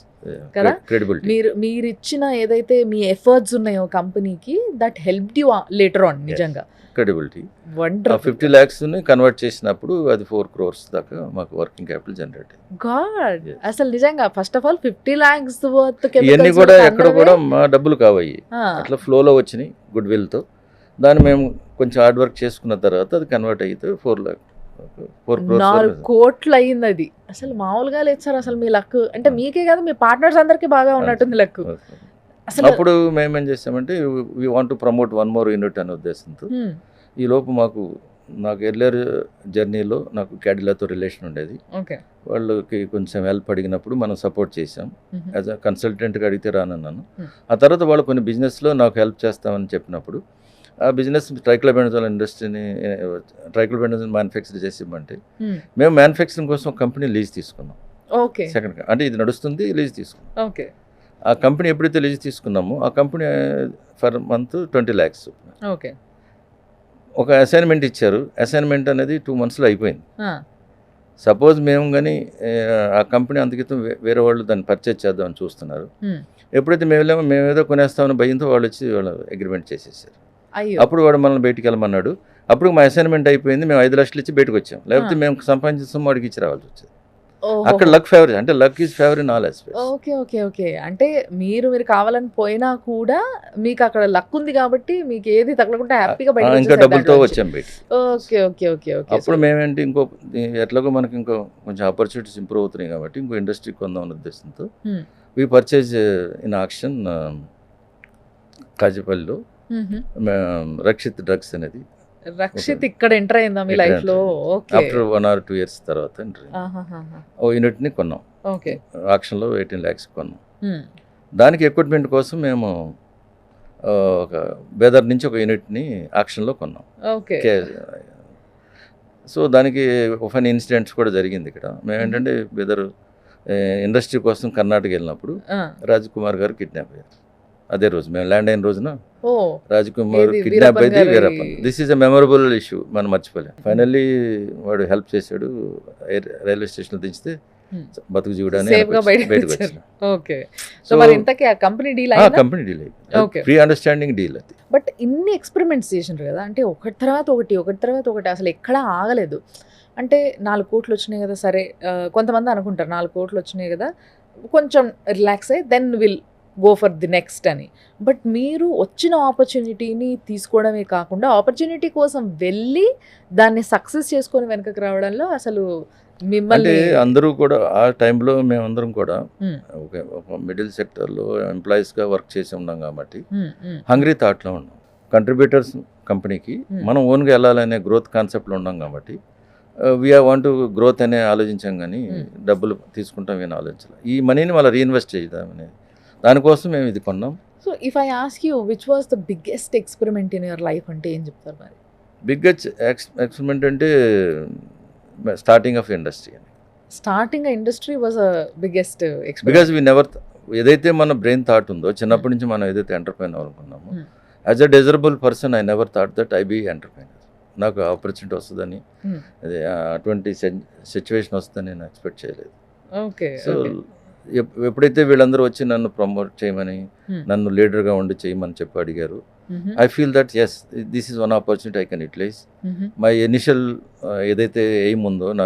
కదా? క్రెడిబిలిటీ. మీరు ఇచ్చిన ఏదైతే మీ ఎఫర్ట్స్ ఉన్నాయో కంపెనీకి, that helped you later on. నిజంగా క్రెడిబిలిటీ. ఆ వండర్ఫుల్. 50 lakhsని కన్వర్ట్ చేసినప్పుడు అది 4 crores దాకా మాకు వర్కింగ్ క్యాపిటల్ జనరేట్ అయింది. గాడ్. Yes. అసలు నిజంగా first of all 50 lakhs worth ఇవన్నీ కూడా ఎక్కడ కూడా మా డబ్బులు కావయ్యి, అట్లా ఫ్లోలో వచ్చినాయి గుడ్ విల్తో. దాన్ని మేము కొంచెం హార్డ్ వర్క్ చేసుకున్న తర్వాత అది కన్వర్ట్ అయితే 4 crores 4 కోట్లు అయ్యింది అది. అసలు మామూలుగా లేదు సార్. అసలు మీ లక్ అంటే మీకే కాదు, మీ పార్ట్నర్స్ అందరికీ బాగా ఉన్నట్టుంది లక్. అసలు అప్పుడు మేమేం చేసామంటే we want to promote 1 more unit అనే ఉద్దేశంతో హ్మ్. ఈ లోపు నాకు ఎర్లియర్ జర్నీలో నాకు క్యాడిలాతో రిలేషన్ ఉండేది. ఓకే. వాళ్ళకి కొంచెం హెల్ప్ అడిగినప్పుడు మనం సపోర్ట్ చేసాం. మ్మ్. యాజ్ అ కన్సల్టెంట్గా అడిగితే రానన్నాను. Hmm. ఆ తర్వాత వాళ్ళు కొన్ని బిజినెస్లో నాకు హెల్ప్ చేస్తామని చెప్పినప్పుడు ఆ బిజినెస్ ట్రైక్లోబెండజోల్ ఇండస్ట్రీని ట్రైక్లోబెండజోల్ మ్యానుఫ్యాక్చర్ చేసి ఇవ్వమంటే హ్మ్. మేము మ్యానుఫ్యాక్చరింగ్ కోసం ఒక కంపెనీ లీజ్ తీసుకున్నాం. ఓకే. సెకండ్ అంటే ఇది నడుస్తుంది, లీజ్ తీసుకున్నాం. ఓకే. ఆ కంపెనీ ఎప్పుడైతే లీజ్ తీసుకున్నామో ఆ company for month 20 lakhs. Okay. ఒక అసైన్మెంట్ ఇచ్చారు. అసైన్మెంట్ అనేది 2 monthsలో అయిపోయింది. ఆ. సపోజ్ మేము కానీ ఆ కంపెనీ అంతకితం వేరే వాళ్ళు దాన్ని పర్చేజ్ చేద్దామని చూస్తున్నారు. హ్మ్. ఎప్పుడైతే మేము ఏదో కొనేస్తామని భయంతో వాళ్ళు వచ్చి వాళ్ళు అగ్రిమెంట్ చేసేసారు. అయ్యో. అప్పుడు వాడు మనల్ని బయటికి వెళ్ళమన్నాడు. అప్పుడు మా అసైన్మెంట్ అయిపోయింది, మేము 5 లక్షలు ఇచ్చి బయటకు వచ్చాం. లేకపోతే మేము సంపాదించిన సొమ్ము వాడికి ఇచ్చి రావాల్సి వచ్చేది. అక్కడ లక్ ఫేవర్, అంటే luck is favour in all aspects. Okay. Okay. Okay. అంటే మీరు కావాలని పోయినా కూడా మీకు అక్కడ లక్ ఉంది కాబట్టి మీకు ఏది తగలకుండా హ్యాపీగా బయట ఇంకా డబ్బులతో వచ్చాం బయటికి. ఓకే. ఓకే. ఓకే. ఓకే. అప్పుడు మేమేంటి ఎట్లాగో మనకి ఇంకో కొంచెం ఆపర్చునిటీస్ ఇంప్రూవ్ అవుతున్నాయి కాబట్టి ఇంకో ఇండస్ట్రీ కొందాం అనే ఉద్దేశంతో Hmm. We purchase in auction కాజపల్లిలో రక్షిత్ డ్రగ్స్ అనేది. రక్షిత్ ఇక్కడ ఎంటర్ అయిందా మీ లైఫ్ లో? ఓకే. ఆఫ్టర్ 1 or 2 years తర్వాత ఎంటర్ ఓ యూనిట్ని కొన్నాం. ఓకే. ఆక్షన్లో 18 lakhs కొన్నాం. Hmm. దానికి ఎక్విప్మెంట్ కోసం మేము ఒక బెదర్ నుంచి ఒక యూనిట్ని ఆక్షన్లో కొన్నాం. ఓకే. సో దానికి ఫన్నీ ఇన్సిడెంట్స్ కూడా జరిగింది ఇక్కడ. మేము ఏంటంటే బెదర్ ఇండస్ట్రీ కోసం కర్ణాటక వెళ్ళినప్పుడు ఆ. రాజ్ కుమార్ గారు కిడ్నాప్ అయ్యారు. అదే రోజు మేము ల్యాండ్ అయిన రోజున ఓ. రాజ్ కుమార్ ఏది? కిడ్నాప్ వీరప్పన్ అయితే గారి- Veerappan. This is a memorable issue, మనం మర్చిపోలేం. ఫైనల్లీ వాడు హెల్ప్ చేశాడు, రైల్వే స్టేషన్లో దించితే Hmm. బతుకు జీవుడాన్ని Safe గా బయటకు బయటకు వచ్చారు. వచ్చిన. ఓకే. సో So, మరి ఇంతకీ ఆ కంపెనీ డీల్ ఆ అయిందా? Company deal Okay. అయింది, ఫ్రీ అండర్స్టాండింగ్ డీల్ అది. బట్ ఇన్ని ఎక్స్పెరిమెంట్స్ చేసిండ్రు కదా, అంటే ఒకటి తర్వాత ఒకటి అసలు ఎక్కడా ఆగలేదు. అంటే 4 కోట్లు వచ్చినాయి కదా, సరే కొంతమంది అనుకుంటారు 4 కోట్లు వచ్చినాయి కదా కొంచెం రిలాక్స్ అయ్యి then will go for the next అని. బట్ మీరు వచ్చిన ఆపర్చునిటీని తీసుకోవడమే కాకుండా ఆపర్చునిటీ కోసం వెళ్ళి దాన్ని సక్సెస్ చేసుకొని వెనకకి రావడంలో అసలు అంటే మిమ్మల్ని అందరూ కూడా ఆ టైంలో మేమందరం కూడా మ్మ్. ఒక మిడిల్ సెక్టర్లో ఎంప్లాయీస్గా వర్క్ చేసి ఉన్నాం కాబట్టి మ్మ్, మ్మ్. హంగ్రీ థాట్లో ఉన్నాం. కంట్రిబ్యూటర్స్ కంపెనీకి Hmm. మనం ఓన్గా వెళ్ళాలనే గ్రోత్ కాన్సెప్ట్లో ఉన్నాం కాబట్టి వీఆర్ వాంట్ గ్రోత్ అనే ఆలోచించాం కానీ Hmm. డబ్బులు తీసుకుంటాం అని ఆలోచించాలి. ఈ మనీని మళ్ళీ రీఇన్వెస్ట్ చేద్దామని దానికోసం మేము ఇది కొన్నాం. So if I ask you which was the biggest experiment in your life అంటే ఏం చెప్తారు మరి? బిగ్గెస్ట్ ఎక్స్పెరిమెంట్ అంటే స్టార్టింగ్ ఆఫ్ ఇండస్ట్రీ అని. Starting industry was a biggest experiment. Because we never ఏదైతే మన బ్రెయిన్ థాట్ ఉందో చిన్నప్పటి నుంచి మనం ఏదైతే ఎంటర్ప్రైనర్ అనుకున్నామో Hmm. As a desirable person I never thought that I be entrepreneur. నాకు ఆపర్చునిటీ వస్తుందని Hmm. అదే అటువంటి సిచ్యువేషన్ వస్తుందని నేను ఎక్స్పెక్ట్ చేయలేదు. ఓకే. సో ఎప్పుడైతే వీళ్ళందరూ వచ్చి నన్ను ప్రమోట్ చేయమని Hmm. నన్ను లీడర్గా ఉండి చేయమని చెప్పి అడిగారు, I feel that yes this is one opportunity I can utilize. My initial ఏదైతే ఎయిమ్ ఉందో నా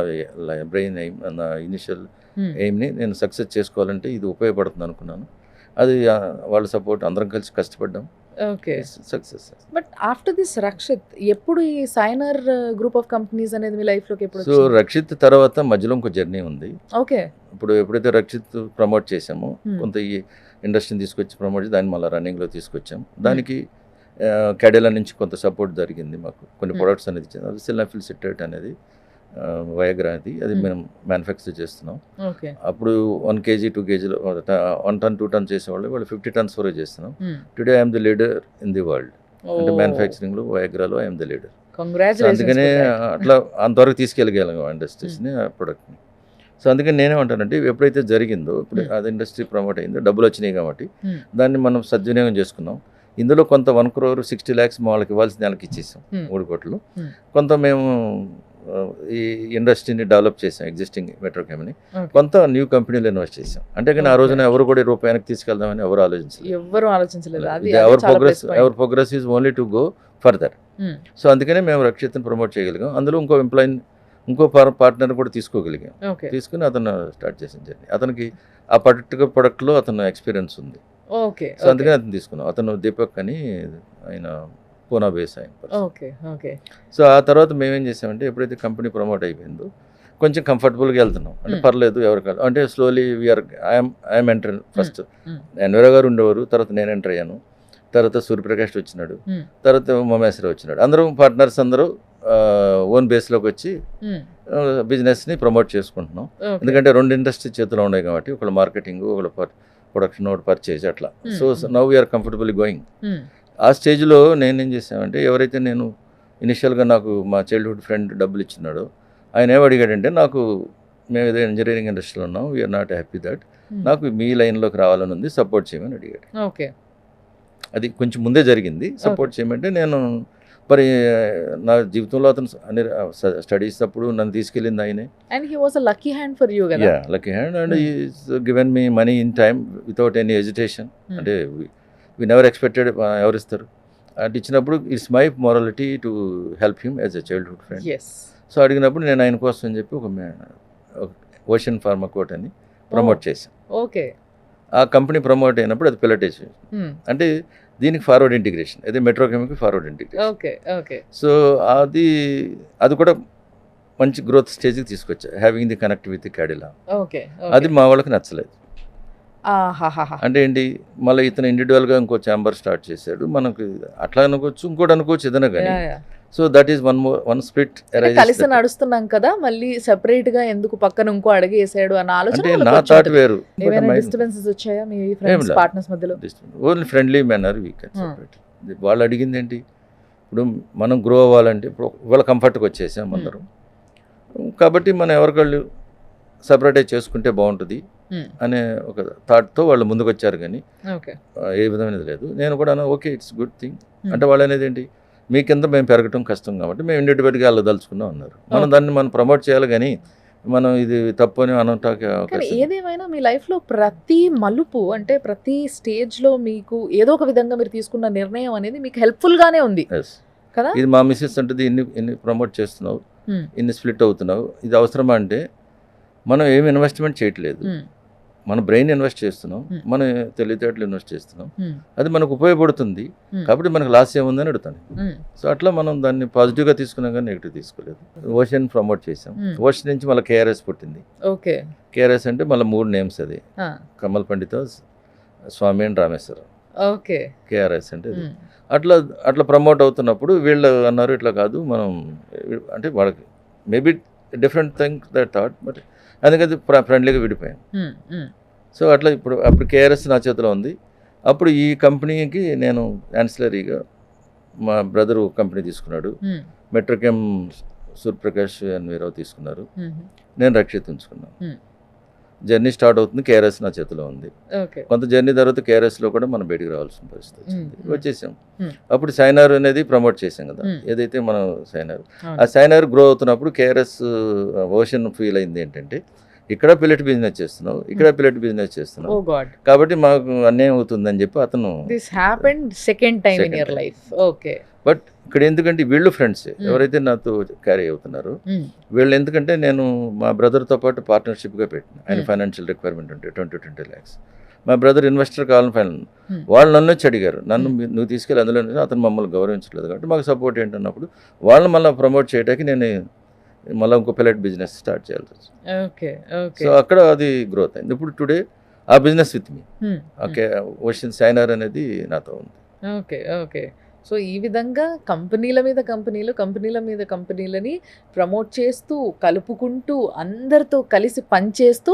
బ్రెయిన్ ఎయిమ్, నా ఇనిషియల్ ఎయిమ్ని నేను సక్సెస్ చేసుకోవాలంటే ఇది ఉపయోగపడుతుంది అనుకున్నాను. అది వాళ్ళ సపోర్ట్ అందరం కలిసి కష్టపడ్డాం. Okay. Success. But after this Rakshit ఎప్పుడు ఈ సైనర్ గ్రూప్ ఆఫ్ కంపెనీస్ అనేది మీ లైఫ్లోకి ఎప్పుడు సో రక్షిత్ తర్వాత మధ్యలో ఇంకో జర్నీ ఉంది. ఓకే. ఇప్పుడు ఎప్పుడైతే రక్షిత్ ప్రమోట్ చేసామో Hmm. కొంత ఈ ఇండస్ట్రీని తీసుకొచ్చి ప్రమోట్ చేసి దాన్ని మళ్ళీ రన్నింగ్లో తీసుకొచ్చాం. దానికి క్యాడెలా నుంచి కొంత సపోర్ట్ జరిగింది మాకు, కొన్ని Hmm. ప్రొడక్ట్స్ అనేది ఇచ్చింది. అది సిల్నాఫిల్ సిట్రేట్ అనేది వయగ్రా అది Hmm. మేము మ్యానుఫ్యాక్చర్ చేస్తున్నాం. ఓకే. అప్పుడు 1 kg 2 kgలో 1 ton 2 ton చేసేవాళ్ళు, వాళ్ళు 50 tons వరకు చేస్తున్నాం. Today I'm the leader in the world. అంటే మ్యానుఫ్యాక్చరింగ్లో వయగ్రాలో ఐఎమ్ ది లీడర్. సో అందుకనే అట్లా అంతవరకు తీసుకెళ్ళగలం ఇండస్ట్రీస్ని, ఆ ప్రొడక్ట్ని. సో అందుకని నేనే ఉంటానంటే ఎప్పుడైతే జరిగిందో ఇప్పుడు అది ఇండస్ట్రీ ప్రమోట్ అయిందో డబ్బులు వచ్చినాయి కాబట్టి దాన్ని మనం సద్వినియోగం చేసుకున్నాం. ఇందులో కొంత 1 crore 60 lakhs మా వాళ్ళకి ఇవ్వాల్సిన నెలకి ఇచ్చేసాం, 3 కోట్లు. కొంత మేము ఈ ఇండస్ట్రీని డెవలప్ చేసాం, ఎగ్జిస్టింగ్ మెట్రో కంపెనీ. కొంత న్యూ కంపెనీలో ఇన్వెస్ట్ చేసాం. అంటే కానీ ఆ రోజున ఎవరు కూడా రూపాయనికి తీసుకెళ్దామని ఎవరు ఆలోచించలేదు. ఎవరు ఆలోచించలేదు. అది hour progress is only to go further. So అందుకనే మేము రక్షిత్ని ప్రమోట్ చేయగలిగాం. అందులో ఇంకో పార్ట్నర్ కూడా తీసుకోగలిగాం. ఓకే. తీసుకుని అతను స్టార్ట్ చేసిన జర్నీ. అతనికి ఆ పర్టికులర్ ప్రొడక్ట్లో అతను ఎక్స్పీరియన్స్ ఉంది. ఓకే. సో అందుకని అతను తీసుకున్నాం. అతను దీపక్ అని, ఆయన పూనా బేస్ ఆయన. ఓకే. ఓకే. సో ఆ తర్వాత మేమేం చేసామంటే ఎప్పుడైతే కంపెనీ ప్రమోట్ అయిపోయిందో కొంచెం కంఫర్టబుల్గా వెళ్తున్నాం. అంటే పర్లేదు ఎవరికి, అంటే slowly we are I'm enter. First ఎన్వరా గారు ఉండేవారు, తర్వాత నేను ఎంటర్ అయ్యాను, తర్వాత సూర్యప్రకాష్ వచ్చినాడు, తర్వాత మమేశ్వర వచ్చినాడు. అందరూ పార్ట్నర్స్ అందరూ ఓన్ బేస్లోకి వచ్చి బిజినెస్ని ప్రమోట్ చేసుకుంటున్నాం. ఎందుకంటే 2 ఇండస్ట్రీ చేతిలో ఉన్నాయి కాబట్టి, ఒకళ్ళు మార్కెటింగ్, ఒకళ్ళు ప్రొడక్షన్, ఒకటి పర్చేజ్, అట్లా. So now we are comfortably going. ఆ స్టేజ్లో నేనేం చేసామంటే ఎవరైతే నేను ఇనిషియల్గా నాకు మా చైల్డ్హుడ్ ఫ్రెండ్ డబ్బులు ఇచ్చినాడో ఆయన ఏం అడిగాడంటే, నాకు మేము ఏదో ఇంజనీరింగ్ ఇండస్ట్రీలో ఉన్నాం, వీఆర్ నాట్ హ్యాపీ దట్, నాకు మీ లైన్లోకి రావాలని ఉంది, సపోర్ట్ చేయమని అడిగాడు. ఓకే. అది కొంచెం ముందే జరిగింది. సపోర్ట్ చేయమంటే నేను మరి నా జీవితంలో అతను అన్ని స్టడీస్ అప్పుడు నన్ను తీసుకెళ్ళింది ఆయనే. And he was a lucky hand for you కదా. Yeah, lucky hand. And is given me money in time without any hesitation. అంటే వి నెవర్ ఎక్స్పెక్టెడ్ ఎవరు ఇస్తారు. అది ఇచ్చినప్పుడు it's my morality to help him as a childhood friend. So అడిగినప్పుడు నేను ఆయన కోసం అని చెప్పి ఒక ఓషన్ ఫార్మా కోట్ అని ప్రమోట్ చేశాను. ఓకే. ఆ కంపెనీ ప్రమోట్ అయినప్పుడు అది పిల్లటేజ్. అంటే దీనికి ఫార్వర్డ్ ఇంటిగ్రేషన్, అదే metro chemical forward integration. Okay. Okay. So అది కూడా మంచి గ్రోత్ స్టేజ్కి తీసుకొచ్చా, having the connect with Cadila. Okay. అది మా వాళ్ళకి నచ్చలేదు. ఆహాహా. అంటే ఏంటి, మళ్ళీ ఇతను ఇండివిజువల్గా ఇంకో ఛాంబర్ స్టార్ట్ చేశాడు. మనకు అట్లా అనుకోవచ్చు, ఇంకోటి అనుకోవచ్చు, ఏదైనా కానీ. So that is one split. కలిసి నడుస్తున్నాం కదా, మళ్ళీ సెపరేట్ గా ఎందుకు పక్కన ఇంకో అడిగి వేసాడు అన్న ఆలోచన. అంటే నా థాట్ వేరు. డిస్టర్బెన్సెస్ వచ్చాయా మీ ఫ్రెండ్స్ పార్ట్నర్స్ మధ్యలో? Only friendly manner we can separate. వాళ్ళు అడిగింది ఏంటి, ఇప్పుడు మనం గ్రో అవ్వాలంటే ఇప్పుడు వాళ్ళ కంఫర్ట్కి వచ్చేసాం అందరం, కాబట్టి మనం ఎవరికాళ్ళు సపరేట్ చేసుకుంటే బాగుంటుంది అనే ఒక థాట్తో వాళ్ళు ముందుకు వచ్చారు. కానీ ఏ విధమైనది లేదు. నేను కూడా ఓకే ఇట్స్ గుడ్ థింగ్ అంటే, వాళ్ళు అనేది ఏంటి, మీ కింద మేము పెరగటం కష్టం కాబట్టి మేము ఇండివిజువల్గా వెళ్ళదలుచుకున్నాం అన్నారు. మనం దాన్ని మనం ప్రమోట్ చేయాలి, కానీ మనం ఇది తప్పు అని అనటానికి అవకాశం. ఏదేమైనా మీ లైఫ్లో ప్రతి మలుపు, అంటే ప్రతి స్టేజ్లో మీకు ఏదో ఒక విధంగా మీరు తీసుకున్న నిర్ణయం అనేది మీకు హెల్ప్ఫుల్గానే ఉంది కదా. ఇది మా మిస్సెస్ అంటే ఇన్ని ప్రమోట్ చేస్తున్నావు, ఇన్ని స్ప్లిట్ అవుతున్నావు, ఇది అవసరమా అంటే, మనం ఏమి ఇన్వెస్ట్మెంట్ చేయట్లేదు, మన బ్రెయిన్ ఇన్వెస్ట్ చేస్తున్నాం, మన తెలివితేటలు ఇన్వెస్ట్ చేస్తున్నాం, అది మనకు ఉపయోగపడుతుంది కాబట్టి మనకు లాస్ ఏముందని అడుగుతాను. సో అట్లా మనం దాన్ని పాజిటివ్గా తీసుకున్నాం కానీ నెగిటివ్ తీసుకోలేదు. ఓషన్ ప్రమోట్ చేసాం. ఓషన్ నుంచి మళ్ళీ కేఆర్ఎస్ పుట్టింది. ఓకే. కేఆర్ఎస్ అంటే మళ్ళీ 3 నేమ్స్, అది కమల్ పండిత, స్వామి అండ్ రామేశ్వరం. ఓకే. కేఆర్ఎస్ అంటే అట్లా ప్రమోట్ అవుతున్నప్పుడు వీళ్ళు అన్నారు, ఇట్లా కాదు మనం, అంటే వాళ్ళకి maybe different thing that thought, but అందుకని ఫ్రెండ్లీగా విడిపోయాను. సో అట్లా అప్పుడు కేఆర్ఎస్ నా చేతిలో ఉంది. అప్పుడు ఈ కంపెనీకి నేను యాన్సిలరీగా మా బ్రదరు కంపెనీ తీసుకున్నాడు, మెట్రోకెమ్ సూర్యప్రకాష్ అండ్ వీరావు తీసుకున్నారు, నేను రక్షిత్ ఉంచుకున్నాను. జర్నీ స్టార్ట్ అవుతుంది, కేఆర్ఎస్ నా చేతిలో ఉంది. కొంత జర్నీ తర్వాత కేఆర్ఎస్లో కూడా మనం బయటికి రావాల్సిన పరిస్థితి వచ్చింది, వచ్చేసాం. అప్పుడు సైనార్ అనేది ప్రమోట్ చేసాం కదా, ఏదైతే మనం సైనార్, ఆ సైనార్ గ్రో అవుతున్నప్పుడు కేఆర్ఎస్ ఓషన్ ఫీల్ అయింది ఏంటంటే, ఇక్కడ పిల్లెట్ బిజినెస్ చేస్తున్నావు, ఇక్కడ పిల్లెట్ బిజినెస్ చేస్తున్నావు, కాబట్టి మాకు అన్యాయం అవుతుందని చెప్పి అతను బట్ ఇక్కడ ఎందుకంటే వీళ్ళు ఫ్రెండ్స్ ఎవరైతే నాతో క్యారీ అవుతున్నారో వీళ్ళు, ఎందుకంటే నేను మా బ్రదర్తో పాటు పార్ట్నర్షిప్గా పెట్టిన, ఆయన ఫైనాన్షియల్ రిక్వైర్మెంట్ ఉంటే 20 lakhs, మా బ్రదర్ ఇన్వెస్టర్ కావాలని ఫైనల్, వాళ్ళు నన్ను వచ్చి అడిగారు, నువ్వు తీసుకెళ్ళి అందులో, అతను మమ్మల్ని గౌరవించలేదు కాబట్టి మాకు సపోర్ట్ ఏంటన్నప్పుడు వాళ్ళని మళ్ళీ ప్రమోట్ చేయడానికి నేను మళ్ళీ ఇంకో పిల్లెట్ బిజినెస్ స్టార్ట్ చేయాల్సి వచ్చింది. సో అక్కడ అది గ్రోత్ అయింది. ఇప్పుడు టుడే ఆ business with me, okay, ocean సైనార్ అనేది నాతో ఉంది. ఓకే. సో ఈ విధంగా కంపెనీల మీద కంపెనీలని ప్రమోట్ చేస్తూ, కలుపుకుంటూ, అందరితో కలిసి పనిచేస్తూ,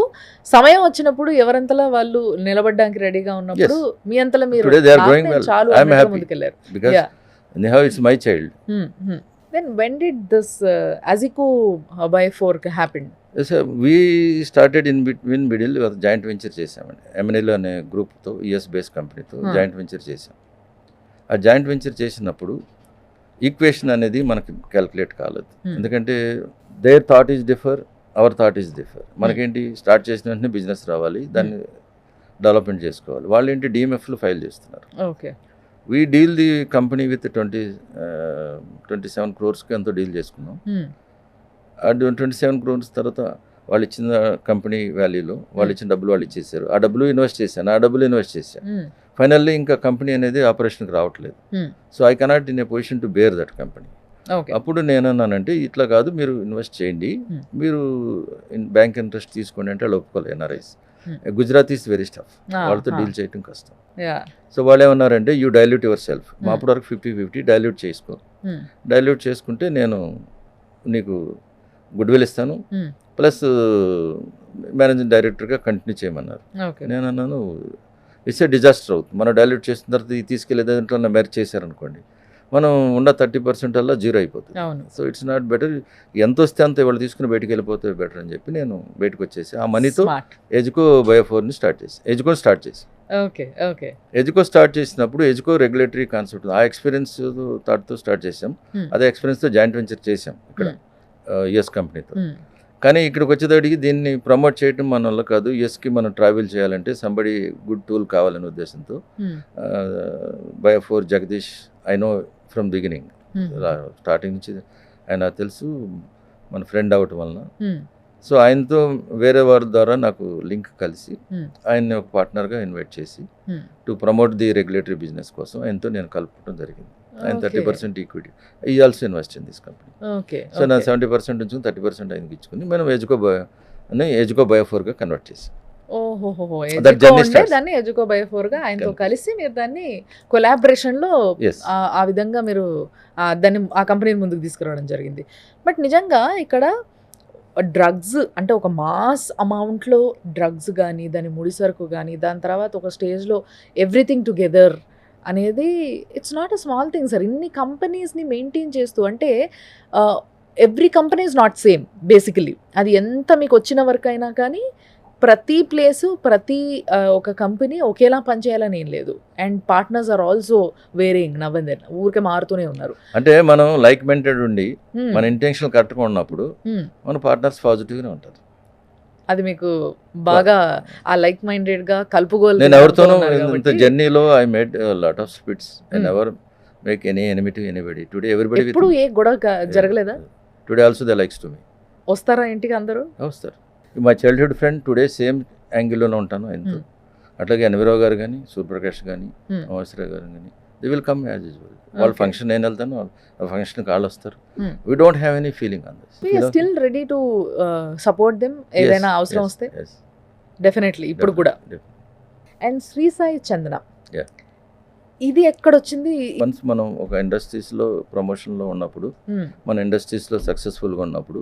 సమయం వచ్చినప్పుడు ఎవరంతలా వాళ్ళు నిలబడడానికి రెడీగా ఉన్నప్పుడు మీ అంతలా మీరు చాలు ముందుకెళ్ళారు. It's my child. Then when did this Aziko Bio4 happened? So we started in middle joint venture చేసామండి, ఎమ్ఎన్ఎల్ అనే గ్రూప్తో, యుఎస్ బేస్డ్ కంపెనీతో జాయింట్ వెంచర్ చేసాం. ఆ జాయింట్ వెంచర్ చేసినప్పుడు ఈక్వేషన్ అనేది మనకి క్యాలిక్యులేట్ కాలేదు, ఎందుకంటే there thought is differ, our thought is differ. మనకేంటి స్టార్ట్ చేసిన వెంటనే బిజినెస్ రావాలి, దాన్ని డెవలప్మెంట్ చేసుకోవాలి, వాళ్ళు ఏంటి డిఎంఎఫ్లో ఫైల్ చేస్తున్నారు. Okay, we deal the company with 27 crores ఎంతో డీల్ చేసుకున్నాం. ఆ 27 crores తర్వాత వాళ్ళు ఇచ్చిన కంపెనీ వాల్యూలో వాళ్ళు ఇచ్చిన డబ్బులు వాళ్ళు ఇచ్చేసారు, ఆ డబ్బులు ఇన్వెస్ట్ చేశాను, ఆ డబ్బులు ఇన్వెస్ట్ చేశాను. ఫైనల్లీ ఇంకా కంపెనీ అనేది ఆపరేషన్కి రావట్లేదు. So I cannot in a position to bear that company. అప్పుడు నేనన్నానంటే, ఇట్లా కాదు, మీరు ఇన్వెస్ట్ చేయండి, మీరు బ్యాంక్ ఇంట్రెస్ట్ తీసుకోండి అంటే వాళ్ళు ఒప్పుకోలేదు. NRIs, Gujarat is very stuff, వాళ్ళతో డీల్ చేయడం కష్టం. సో వాళ్ళు ఏమన్నారంటే, యూ డైల్యూట్ యువర్ సెల్ఫ్, మా అప్పటి వరకు 50-50 డైల్యూట్ చేసుకో, డైల్యూట్ చేసుకుంటే నేను నీకు గుడ్ విల్ ఇస్తాను, ప్లస్ మేనేజింగ్ డైరెక్టర్గా కంటిన్యూ చేయమన్నారు. నేను అన్నాను, ఇట్స్ ఏ డిజాస్టర్ అవుతుంది, మనం డైల్యూట్ చేసిన తర్వాత తీసుకెళ్ళే దాంట్లో మెర్జ్ చేశారనుకోండి, మనం ఉన్న 30% అలా జీరో అయిపోతుంది. సో ఇట్స్ నాట్ బెటర్, ఎంత వస్తే అంత ఇవాళ తీసుకుని బయటకు వెళ్ళిపోతే బెటర్ అని చెప్పి నేను బయటకు వచ్చేసి ఆ మనీతో ఎజ్కో బయో4ని స్టార్ట్ చేసి ఎజ్కో స్టార్ట్ చేసినప్పుడు ఎజ్కో రెగ్యులేటరీ కాన్సెప్ట్, ఆ ఎక్స్పీరియన్స్ థాట్తో స్టార్ట్ చేసాం. అదే ఎక్స్పీరియన్స్తో జాయింట్ వెంచర్ చేసాం ఇక్కడ యుఎస్ కంపెనీతో. కానీ ఇక్కడికి వచ్చేటప్పటికి దీన్ని ప్రమోట్ చేయడం మన వల్ల కాదు, యుఎస్కి మనం ట్రావెల్ చేయాలంటే సంబడి గుడ్ టూల్ కావాలనే ఉద్దేశంతో బయో4 Jagadish, I know from beginning, starting నుంచి ఆయన తెలుసు, మన ఫ్రెండ్ అవటం వలన. సో ఆయనతో వేరే వారి ద్వారా నాకు లింక్ కలిసి ఆయన్ని ఒక పార్ట్నర్గా ఇన్వైట్ చేసి to promote the regulatory business కోసం ఆయనతో నేను కలుపుకోవడం జరిగింది. ఆయన 30% ఈక్విటీ, ఈ also invest in this company. So నేను 70% నుంచి 30% ఆయనకి ఇచ్చుకుని మనం ఎజ్కో బయో4గా కన్వర్ట్ చేసి, దాన్ని ఎజ్కో బయో4 గా ఆయనతో కలిసి మీరు దాన్ని కొలాబరేషన్ లో ఆ విధంగా మీరు దాన్ని ఆ కంపెనీని ముందుకు తీసుకురావడం జరిగింది. బట్ నిజంగా ఇక్కడ డ్రగ్స్ అంటే ఒక మాస్ అమౌంట్లో డ్రగ్స్ కానీ, దాని ముడిసరుకు కానీ, దాని తర్వాత ఒక స్టేజ్లో ఎవ్రీథింగ్ టుగెదర్ అనేది it's not a small thing sir. ఇన్ని కంపెనీస్ని మెయింటైన్ చేస్తూ, అంటే every company is not same basically. అది ఎంత మీకు వచ్చిన వర్క్ అయినా కానీ ప్రతి ప్లేసు, ప్రతి ఒక కంపెనీ ఒకేలా పనిచేయాలని ఏం లేదు. And partners are also varying now and then, ఊరికే మారుతూనే ఉన్నారు. అంటే మనం లైక్ మెంటెడ్ ఉండి మన ఇంటెన్షన్ కరెక్ట్గా ఉన్నప్పుడు మన పార్ట్నర్స్ పాజిటివ్గానే ఉంటారు. అది మీకు బాగా ఆ లైక్ మైండెడ్గా కలుపుకోవాలి. నేను ఎవరితోనూ ఇంత జర్నీలో I made lot of splits, I never make any enemy to anybody. Today everybody, ఎప్పుడు ఏ గొడవ జరగలేదా? Today also they likes to me. వస్తారా ఇంటికి అందరూ? వస్తారు. మా చైల్డ్హుడ్ ఫ్రెండ్ టుడే సేమ్ యాంగిల్లోనే ఉంటాను ఆయనతో. అట్లాగే ఎన్వీరావు గారు కానీ, సూర్యప్రకాష్ కానీ, అమర్శ్రావు గారు కానీ, they will come as usual. వాళ్ళ ఫంక్షన్ నేను వెళ్తాను, వాళ్ళ ఫంక్షన్కి వాళ్ళు వస్తారు. We don't have any feeling on this. You are still ready to support them ఏదైనా అవసరం వస్తే? డెఫినెట్లీ, ఇప్పుడు కూడా. అండ్ శ్రీ సాయి చందన, ఇది ఎక్కడొచ్చింది? వన్స్ మనం ఒక ఇండస్ట్రీస్లో ప్రమోషన్లో ఉన్నప్పుడు, మన ఇండస్ట్రీస్లో సక్సెస్ఫుల్గా ఉన్నప్పుడు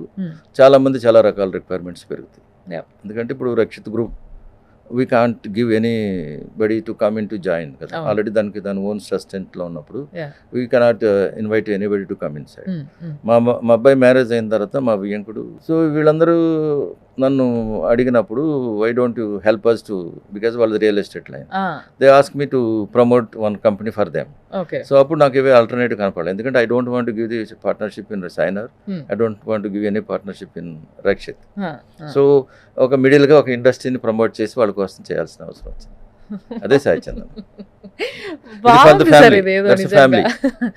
చాలామంది చాలా రకాల రిక్వైర్మెంట్స్ పెరుగుతాయి. Yeah. ఎందుకంటే ఇప్పుడు Rakshit group we can't give anybody to come in to join కదా, అవును. ఆల్రెడీ దాని ఓన్ సస్టెంట్లో ఉన్నప్పుడు Yeah. We cannot invite anybody to come inside. మా అబ్బాయి మ్యారేజ్ అయిన తర్వాత మా వియ్యంకుడు, సో వీళ్ళందరూ నన్ను అడిగినప్పుడు why don't you help us to, because వాళ్ళది real estate line, they ask me to promote one company for them. Okay. So అప్పుడు నాకు ఇవే ఆల్టర్నేటివ్ కనపడలేదు, ఎందుకంటే I don't want give the partnership in Sainor, I don't want give any partnership in Rakshit. So ఒక మిడిల్గా ఒక ఇండస్ట్రీని ప్రమోట్ చేసి వాళ్ళ కోసం చేయాల్సిన అవసరం వచ్చింది. అదే సాయి చందన్. బాగుంది సార్ ఇదేదో That's a నిజంగా. family.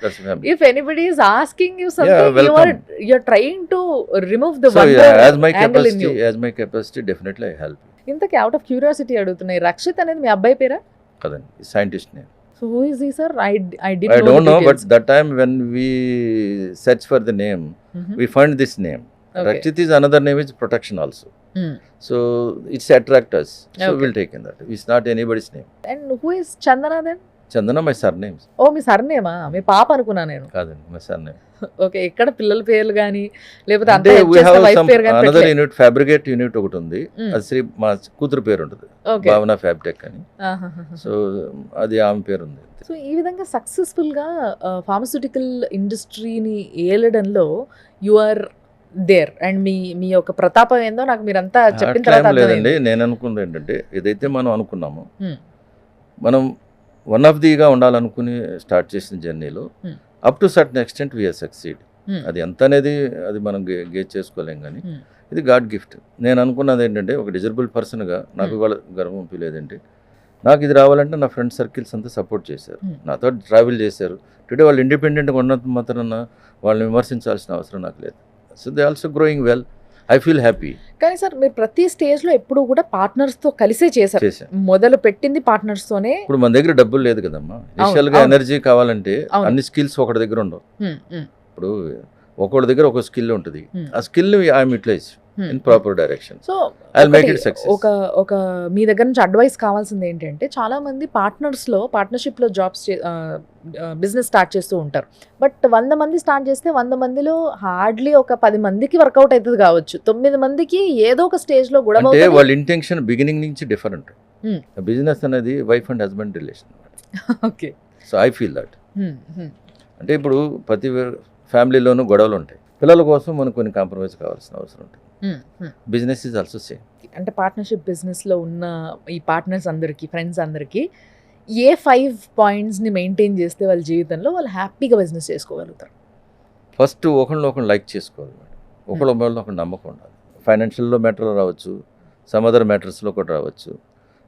That's a family. If anybody is asking you something, welcome. you're trying to remove the So wonder as my angle in you. capacity, definitely I help. ఇంతకీ అవుట్ ఆఫ్ క్యూరియాసిటీ అడుగుతున్నాయి, రక్షిత్ అనేది మీ అబ్బాయి పేరా? కదండి, scientist నేను. So who is he sir? I I don't know, but that time when we search for the name, we find this name. Rakshit is another name, is protection also. So it's attract us. So Okay. we'll take in that. It's not anybody's name. And who is Chandana then? Chandana, my surname. ఓ మీ సర్నేమా? మీ పాప అనుకున్నా నేను. కాదండి, my surname. Okay. ఎక్కడ పిల్లల పేర్లు కానీ లేకపోతే అంటే అంతా we have వైఫ్ some పేరు కానీ another unit, fabricate unit ఒకటి ఉంది. అది శ్రీ మా కూతురు పేరు ఉంటుంది, ఓకే. భావన ఫ్యాబ్టెక్ అని. సో అది ఆమె పేరు ఉంది. సో ఈ విధంగా సక్సెస్ఫుల్గా ఫార్మస్యూటికల్ ఇండస్ట్రీని ఏలడంలో యు ఆర్ దేర్ అండ్ మీ యొక్క ప్రతాపం ఏందో నాకు మీరంతా చెప్పిన అట్లా తర్వాత ఏం లేదండి, అర్థమైంది. నేను అనుకున్నది ఏంటంటే ఏదైతే మనం అనుకున్నామో, Hmm. మనం వన్ ఆఫ్ దిగా ఉండాలనుకుని స్టార్ట్ చేసిన జర్నీలో Hmm. Up to certain extent we are succeed. Hmm. అది ఎంత అనేది అది మనం గేజ్ చేసుకోలేం, కానీ Hmm. ఇది గాడ్ గిఫ్ట్. నేను అనుకున్నది ఏంటంటే ఒక డిజరబుల్ పర్సన్గా నాకు ఇవాళ గర్వం ఫీల్ అయ్యేదంటే, నాకు ఇది రావాలంటే నా ఫ్రెండ్ సర్కిల్స్ అంతా సపోర్ట్ చేశారు, Hmm. నాతో ట్రావెల్ చేశారు. టుడే వాళ్ళు ఇండిపెండెంట్గా ఉన్నంత మాత్రాన వాళ్ళని విమర్శించాల్సిన అవసరం నాకు లేదు. So they also growing well, I feel happy. కానీ సార్ మీరు ప్రతి స్టేజ్లో ఎప్పుడు కూడా పార్ట్నర్స్తో కలిసే చేశారు. చేశాను. మొదలు పెట్టింది పార్ట్నర్స్తోనే. ఇప్పుడు మన దగ్గర డబ్బులు లేదు కదమ్మా, ఇనిషియల్గా అవును. ఎనర్జీ కావాలంటే అవును. అన్ని స్కిల్స్ ఒకటి దగ్గర ఉండవు. Hmm. Hmm. ఇప్పుడు ఒక్కొక్కటి దగ్గర ఒక స్కిల్ ఉంటుంది, Hmm. ఆ skill I'm utilize Hmm. In proper direction. So I'll make ఒకటి- it success. ఒక మీ దగ్గర నుంచి అడ్వైస్ కావాల్సింది ఏంటంటే, చాలా మంది పార్ట్నర్షిప్లో జాబ్స్ బిజినెస్ స్టార్ట్ చేస్తూ ఉంటారు. బట్ 100 మంది స్టార్ట్ చేస్తే 100 మందిలో హార్డ్లీ ఒక 10 మందికి వర్కౌట్ అవుతుంది కావచ్చు, 9 మందికి ఏదో ఒక స్టేజ్లో గొడవ అంటే అవుతుంది. వాళ్ళ ఇంటెన్షన్ బిగినింగ్ నుంచి డిఫరెంట్. Hmm. బిజినెస్ అనేది wife and husband relation. Okay. So I feel that. అంటే ఇప్పుడు ప్రతి ఫ్యామిలీలోనూ గొడవలు ఉంటాయి, పిల్లల కోసం మనకు కొన్ని కాంప్రమైజ్ కావాల్సిన అవసరం ఉంటుంది. Business is also same. అంటే పార్ట్నర్షిప్ బిజినెస్లో ఉన్న ఈ పార్ట్నర్స్ అందరికీ, ఫ్రెండ్స్ అందరికీ ఏ 5 పాయింట్స్ని మెయింటైన్ చేస్తే వాళ్ళ జీవితంలో వాళ్ళు హ్యాపీగా బిజినెస్ చేసుకోగలుగుతారు? ఫస్ట్ ఒకళ్ళు లైక్ చేసుకోవాలి మేడం, ఒకళ్ళు నమ్మకం ఉండాలి. ఫైనాన్షియల్లో మ్యాటర్ రావచ్చు, సమ్ అదర్ మ్యాటర్స్లో కూడా రావచ్చు.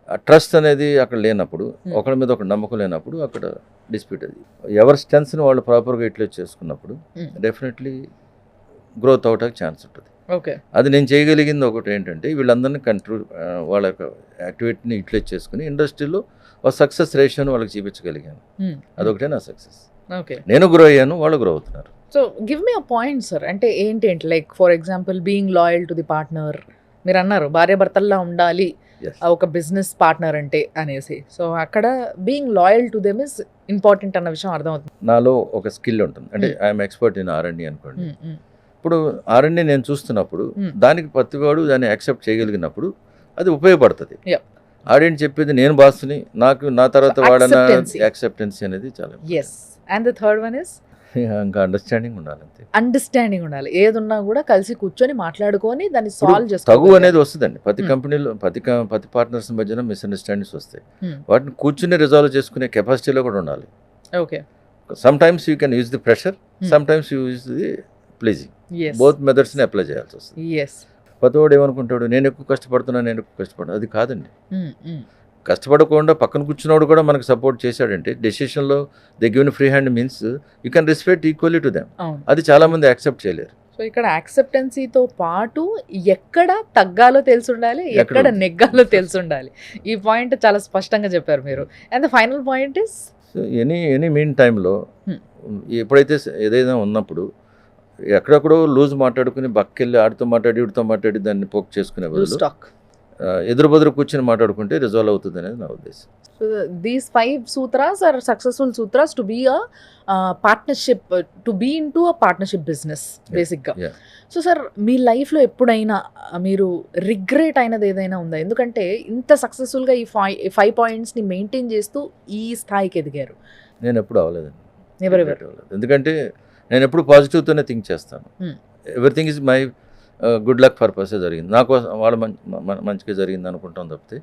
ఆ ట్రస్ట్ అనేది అక్కడ లేనప్పుడు, ఒకరి మీద ఒక నమ్మకం లేనప్పుడు అక్కడ డిస్ప్యూట్. అది ఎవరి స్ట్రెంత్స్ని వాళ్ళు ప్రాపర్గా యూటిలైజ్ చేసుకున్నప్పుడు డెఫినెట్లీ గ్రోత్ అవడానికి ఛాన్స్ ఉంటుంది. ఓకే. అది నేను చేయగలిగింది ఒకటి ఏంటంటే, వీళ్ళందరినీ వాళ్ళ యొక్క యాక్టివిటీని యూటిలైజ్ చేసుకుని ఇండస్ట్రీలో ఒక సక్సెస్ రేషియోని వాళ్ళకి చూపించగలిగాను. అదొకటే నా సక్సెస్. ఓకే. నేను గ్రో అయ్యాను, వాళ్ళు గ్రో అవుతున్నారు. So give me a point sir. అంటే ఏంటి like for example being loyal to the partner. మీరు అన్నారు భార్యాభర్తల్లా ఉండాలి Yes. ఒక బిజినెస్ పార్ట్నర్ అంటే అనేసి. సో అక్కడ being loyal to them is important అన్న విషయం అర్థమవుతుంది. నాలో ఒక స్కిల్ ఉంటుంది, అంటే ఐఎమ్ ఎక్స్పర్ట్ ఇన్ R&D అనుకోండి. ఇప్పుడు R&D నేను చూస్తున్నప్పుడు దానికి ప్రతివాడు దాన్ని యాక్సెప్ట్ చేయగలిగినప్పుడు అది ఉపయోగపడుతుంది. Yeah. R&D చెప్పేది నేను బాస్ని, నా తర్వాత So, వాడన acceptancy. యాక్సెప్టెన్సీ అనేది చాలా yes. And the third one is ఇంకా అండర్స్టాండింగ్ ఉండాలి. అంతే, అండర్స్టాండింగ్ ఉండాలి. ఏదున్నా కూడా కలిసి కూర్చొని మాట్లాడుకొని దాన్ని ఇప్పుడు సాల్వ్ తగు చేసుకోవాలి. అనేది వస్తుందండి ప్రతి కంపెనీలో, ప్రతి పార్ట్నర్స్ మధ్యన మిస్అండర్స్టాండింగ్స్ వస్తాయి. వాటిని కూర్చుని రిజాల్వ్ చేసుకునే కెపాసిటీలో కూడా ఉండాలి. Okay. Sometimes you can use the pressure, sometimes you use the pleasing. Both మెథడ్స్ని అప్లై చేయాల్సి వస్తుంది. ఎస్. ప్రతివాడు ఏమనుకుంటాడు, నేను ఎక్కువ కష్టపడుతున్నాను. అది కాదండి. కష్టపడకుండా పక్కన కూర్చున్నవాడు కూడా మనకు సపోర్ట్ చేశాడంటే, డెసిషన్లో they given free hand means you can respect equally to them. అవును. అది చాలామంది యాక్సెప్ట్ చేయలేరు. సో ఇక్కడ యాక్సెప్టెన్సీతో పాటు ఎక్కడ తగ్గాలో తెలిసి ఉండాలి, ఎక్కడ ఉంది. నెగ్గాలో తెలిసి ఉండాలి. ఈ పాయింట్ చాలా స్పష్టంగా చెప్పారు మీరు. And the final point is so any mean టైంలో ఎప్పుడైతే ఏదైనా ఉన్నప్పుడు ఎక్కడెక్కడో లూజ్ మాట్లాడుకుని బక్కెళ్ళి ఆడితో మాట్లాడి దాన్ని పోక్ చేసుకునే బదులు స్టాక్ ఎదురు బదురు కూర్చొని మాట్లాడుకుంటే రిజాల్వ్ అవుతుంది అనేది నా ఉద్దేశం. These 5 sutras are successful sutras to be a partnership, to be in to a partnership business బేసిక్గా. Yeah. సో సార్, మీ లైఫ్లో ఎప్పుడైనా మీరు రిగ్రెట్ అయినది ఏదైనా ఉందా? ఎందుకంటే ఇంత సక్సెస్ఫుల్గా ఈ 5 పాయింట్స్ని మెయింటైన్ చేస్తూ ఈ స్థాయికి ఎదిగారు. నేను ఎప్పుడు అవ్వలేదండి. ఎవరెవరు? Regret అవ్వలేదు. ఎందుకంటే నేను ఎప్పుడు పాజిటివ్తోనే థింక్ చేస్తాను. Everything is my good luck పర్పసే జరిగింది, నా కోసం వాళ్ళ మంచిగా జరిగింది అనుకుంటాం తప్పితే.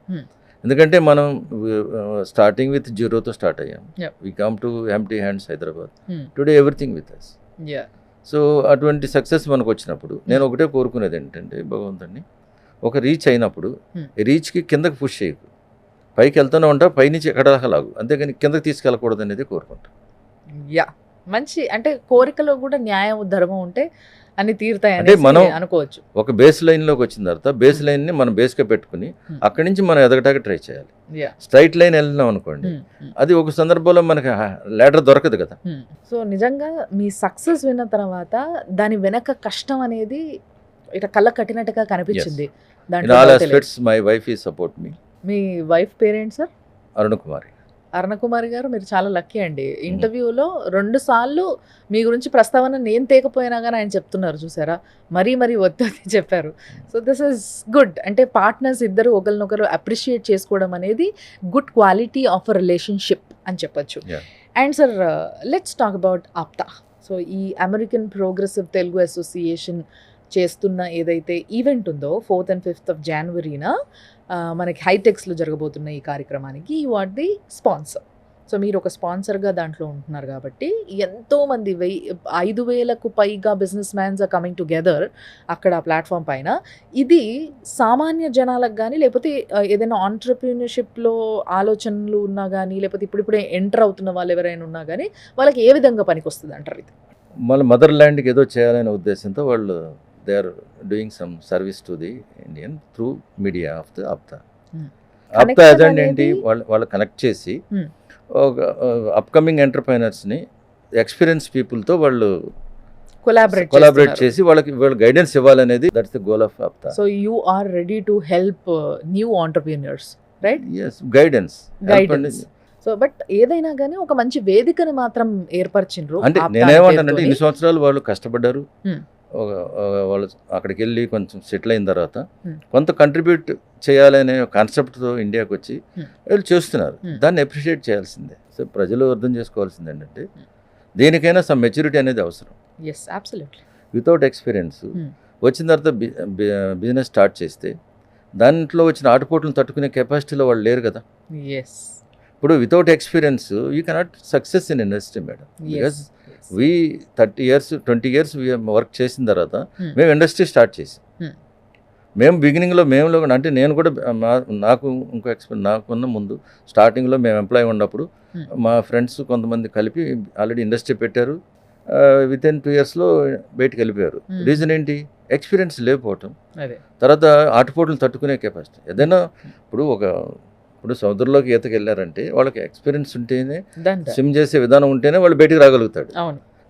ఎందుకంటే మనం స్టార్టింగ్ విత్ జీరోతో స్టార్ట్ అయ్యాం. Yep. We come to empty hands Hyderabad. Today everything with us. So అటువంటి సక్సెస్ మనకు వచ్చినప్పుడు నేను ఒకటే కోరుకునేది ఏంటంటే, భగవంతుడిని ఒక రీచ్ అయినప్పుడు రీచ్కి కిందకి పుష్ చేయకు, పైకి వెళ్తూనే ఉంటా, పైనుంచి ఎక్కడ లాగు, అంతేగాని కిందకి తీసుకెళ్ళకూడదు అనేది కోరుకుంటా. యా, మంచి, అంటే కోరికలో కూడా న్యాయం ధర్మం ఉంటే అన్ని తీరుతాయి అంటే మనం అనుకోవచ్చు. ఒక బేస్ లైన్లోకి వచ్చిన తర్వాత బేస్ లైన్ని మనం బేస్గా పెట్టుకుని అక్కడి నుంచి మనం ఎదగటానికి ట్రై చేయాలి. స్ట్రైట్ లైన్ వెళ్ళినాం అనుకోండి, అది ఒక సందర్భంలో మనకి లేటర్ దొరకదు కదా. సో నిజంగా మీ సక్సెస్ విన్న తర్వాత దాని వెనక కష్టం అనేది ఇట్లా కళ్ళ కట్టినట్టుగా కనిపించింది. In all aspects my wife is support me. Me wife parent sir? Arunakumari. Arunakumari గారు, మీరు చాలా లక్కీ అండి. ఇంటర్వ్యూలో 2 సార్లు మీ గురించి ప్రస్తావన నేను తేకపోయినా కానీ ఆయన చెప్తున్నారు, చూసారా, మరీ ఒత్తిడి చెప్పారు. So this is good. అంటే పార్ట్నర్స్ ఇద్దరు ఒకరినొకరు అప్రిషియేట్ చేసుకోవడం అనేది good quality of a relationship అని చెప్పొచ్చు. And sir, let's talk about APTA. So ఈ అమెరికన్ ప్రోగ్రెసివ్ తెలుగు అసోసియేషన్ చేస్తున్న ఏదైతే ఈవెంట్ ఉందో 4th and 5th of January మనకి హైటెక్స్లో జరగబోతున్న ఈ కార్యక్రమానికి you are the sponsor. So మీరు ఒక స్పాన్సర్గా దాంట్లో ఉంటున్నారు కాబట్టి ఎంతోమంది 5,000కు పైగా business mans are coming together అక్కడ ప్లాట్ఫామ్ పైన. ఇది సామాన్య జనాలకు కానీ, లేకపోతే ఏదైనా ఆంటర్ప్రీనర్షిప్లో ఆలోచనలు ఉన్నా కానీ, లేకపోతే ఇప్పుడిప్పుడే ఎంటర్ అవుతున్న వాళ్ళు ఎవరైనా ఉన్నా కానీ వాళ్ళకి ఏ విధంగా పనికి వస్తుంది అంటారు? ఇది మన మదర్ ల్యాండ్కి ఏదో చేయాలనే ఉద్దేశంతో వాళ్ళు they are doing some service to the Indian through media of the APTA. APTA agent ఏంటి, వాళ్ళు కనెక్ట్ చేసి ఒక అప్కమింగ్ ఎంటర్ప్రైనర్స్ని ఎక్స్పీరియన్స్ పీపుల్తో వాళ్ళు కొలాబరేట్ చేసి వాళ్ళకి గైడెన్స్ ఇవ్వాలనేది, that's the goal of APTA. So you are ready to help new entrepreneurs, right? yes, guidance. So but ఏదైనా కానీ ఒక మంచి వేదికను మాత్రం ఏర్పరిచిండ్రు. అంటే నేనేమంటానంటే, ఇన్ని సంవత్సరాలు వాళ్ళు కష్టపడ్డారు, వాళ్ళు అక్కడికి వెళ్ళి కొంచెం సెటిల్ అయిన తర్వాత కొంత కంట్రిబ్యూట్ చేయాలనే కాన్సెప్ట్తో ఇండియాకి వచ్చి వీళ్ళు చేస్తున్నారు. దాన్ని అప్రిషియేట్ చేయాల్సిందే. సో ప్రజలు అర్థం చేసుకోవాల్సింది ఏంటంటే, దేనికైనా సమ్ మెచ్యూరిటీ అనేది అవసరం. వితౌట్ ఎక్స్పీరియన్స్ వచ్చిన తర్వాత బిజినెస్ స్టార్ట్ చేస్తే దాంట్లో వచ్చిన ఆటుపోట్లను తట్టుకునే కెపాసిటీలో వాళ్ళు లేరు కదా. ఇప్పుడు without experience you cannot success in industry madam. Because we 30 years 20 years work చేసిన తర్వాత మేము ఇండస్ట్రీ స్టార్ట్ చేసాం. మేము బిగినింగ్లో అంటే నేను కూడా నాకు ఇంకో నాకున్న ముందు స్టార్టింగ్లో మేము ఎంప్లాయ్ ఉన్నప్పుడు మా ఫ్రెండ్స్ కొంతమంది కలిపి ఆల్రెడీ ఇండస్ట్రీ పెట్టారు. విత్ ఇన్ 2 yearsలో బయటకు వెళ్ళిపోయారు. రీజన్ ఏంటి? ఎక్స్పీరియన్స్ లేకపోవటం, తర్వాత ఆటుపోట్లను తట్టుకునే కెపాసిటీ. ఏదైనా ఇప్పుడు సముద్రంలోకి ఈతకి వెళ్ళారంటే వాళ్ళకి ఎక్స్పీరియన్స్ ఉంటేనే, స్విమ్ చేసే విధానం ఉంటేనే వాళ్ళు బయటికి రాగలుగుతాడు.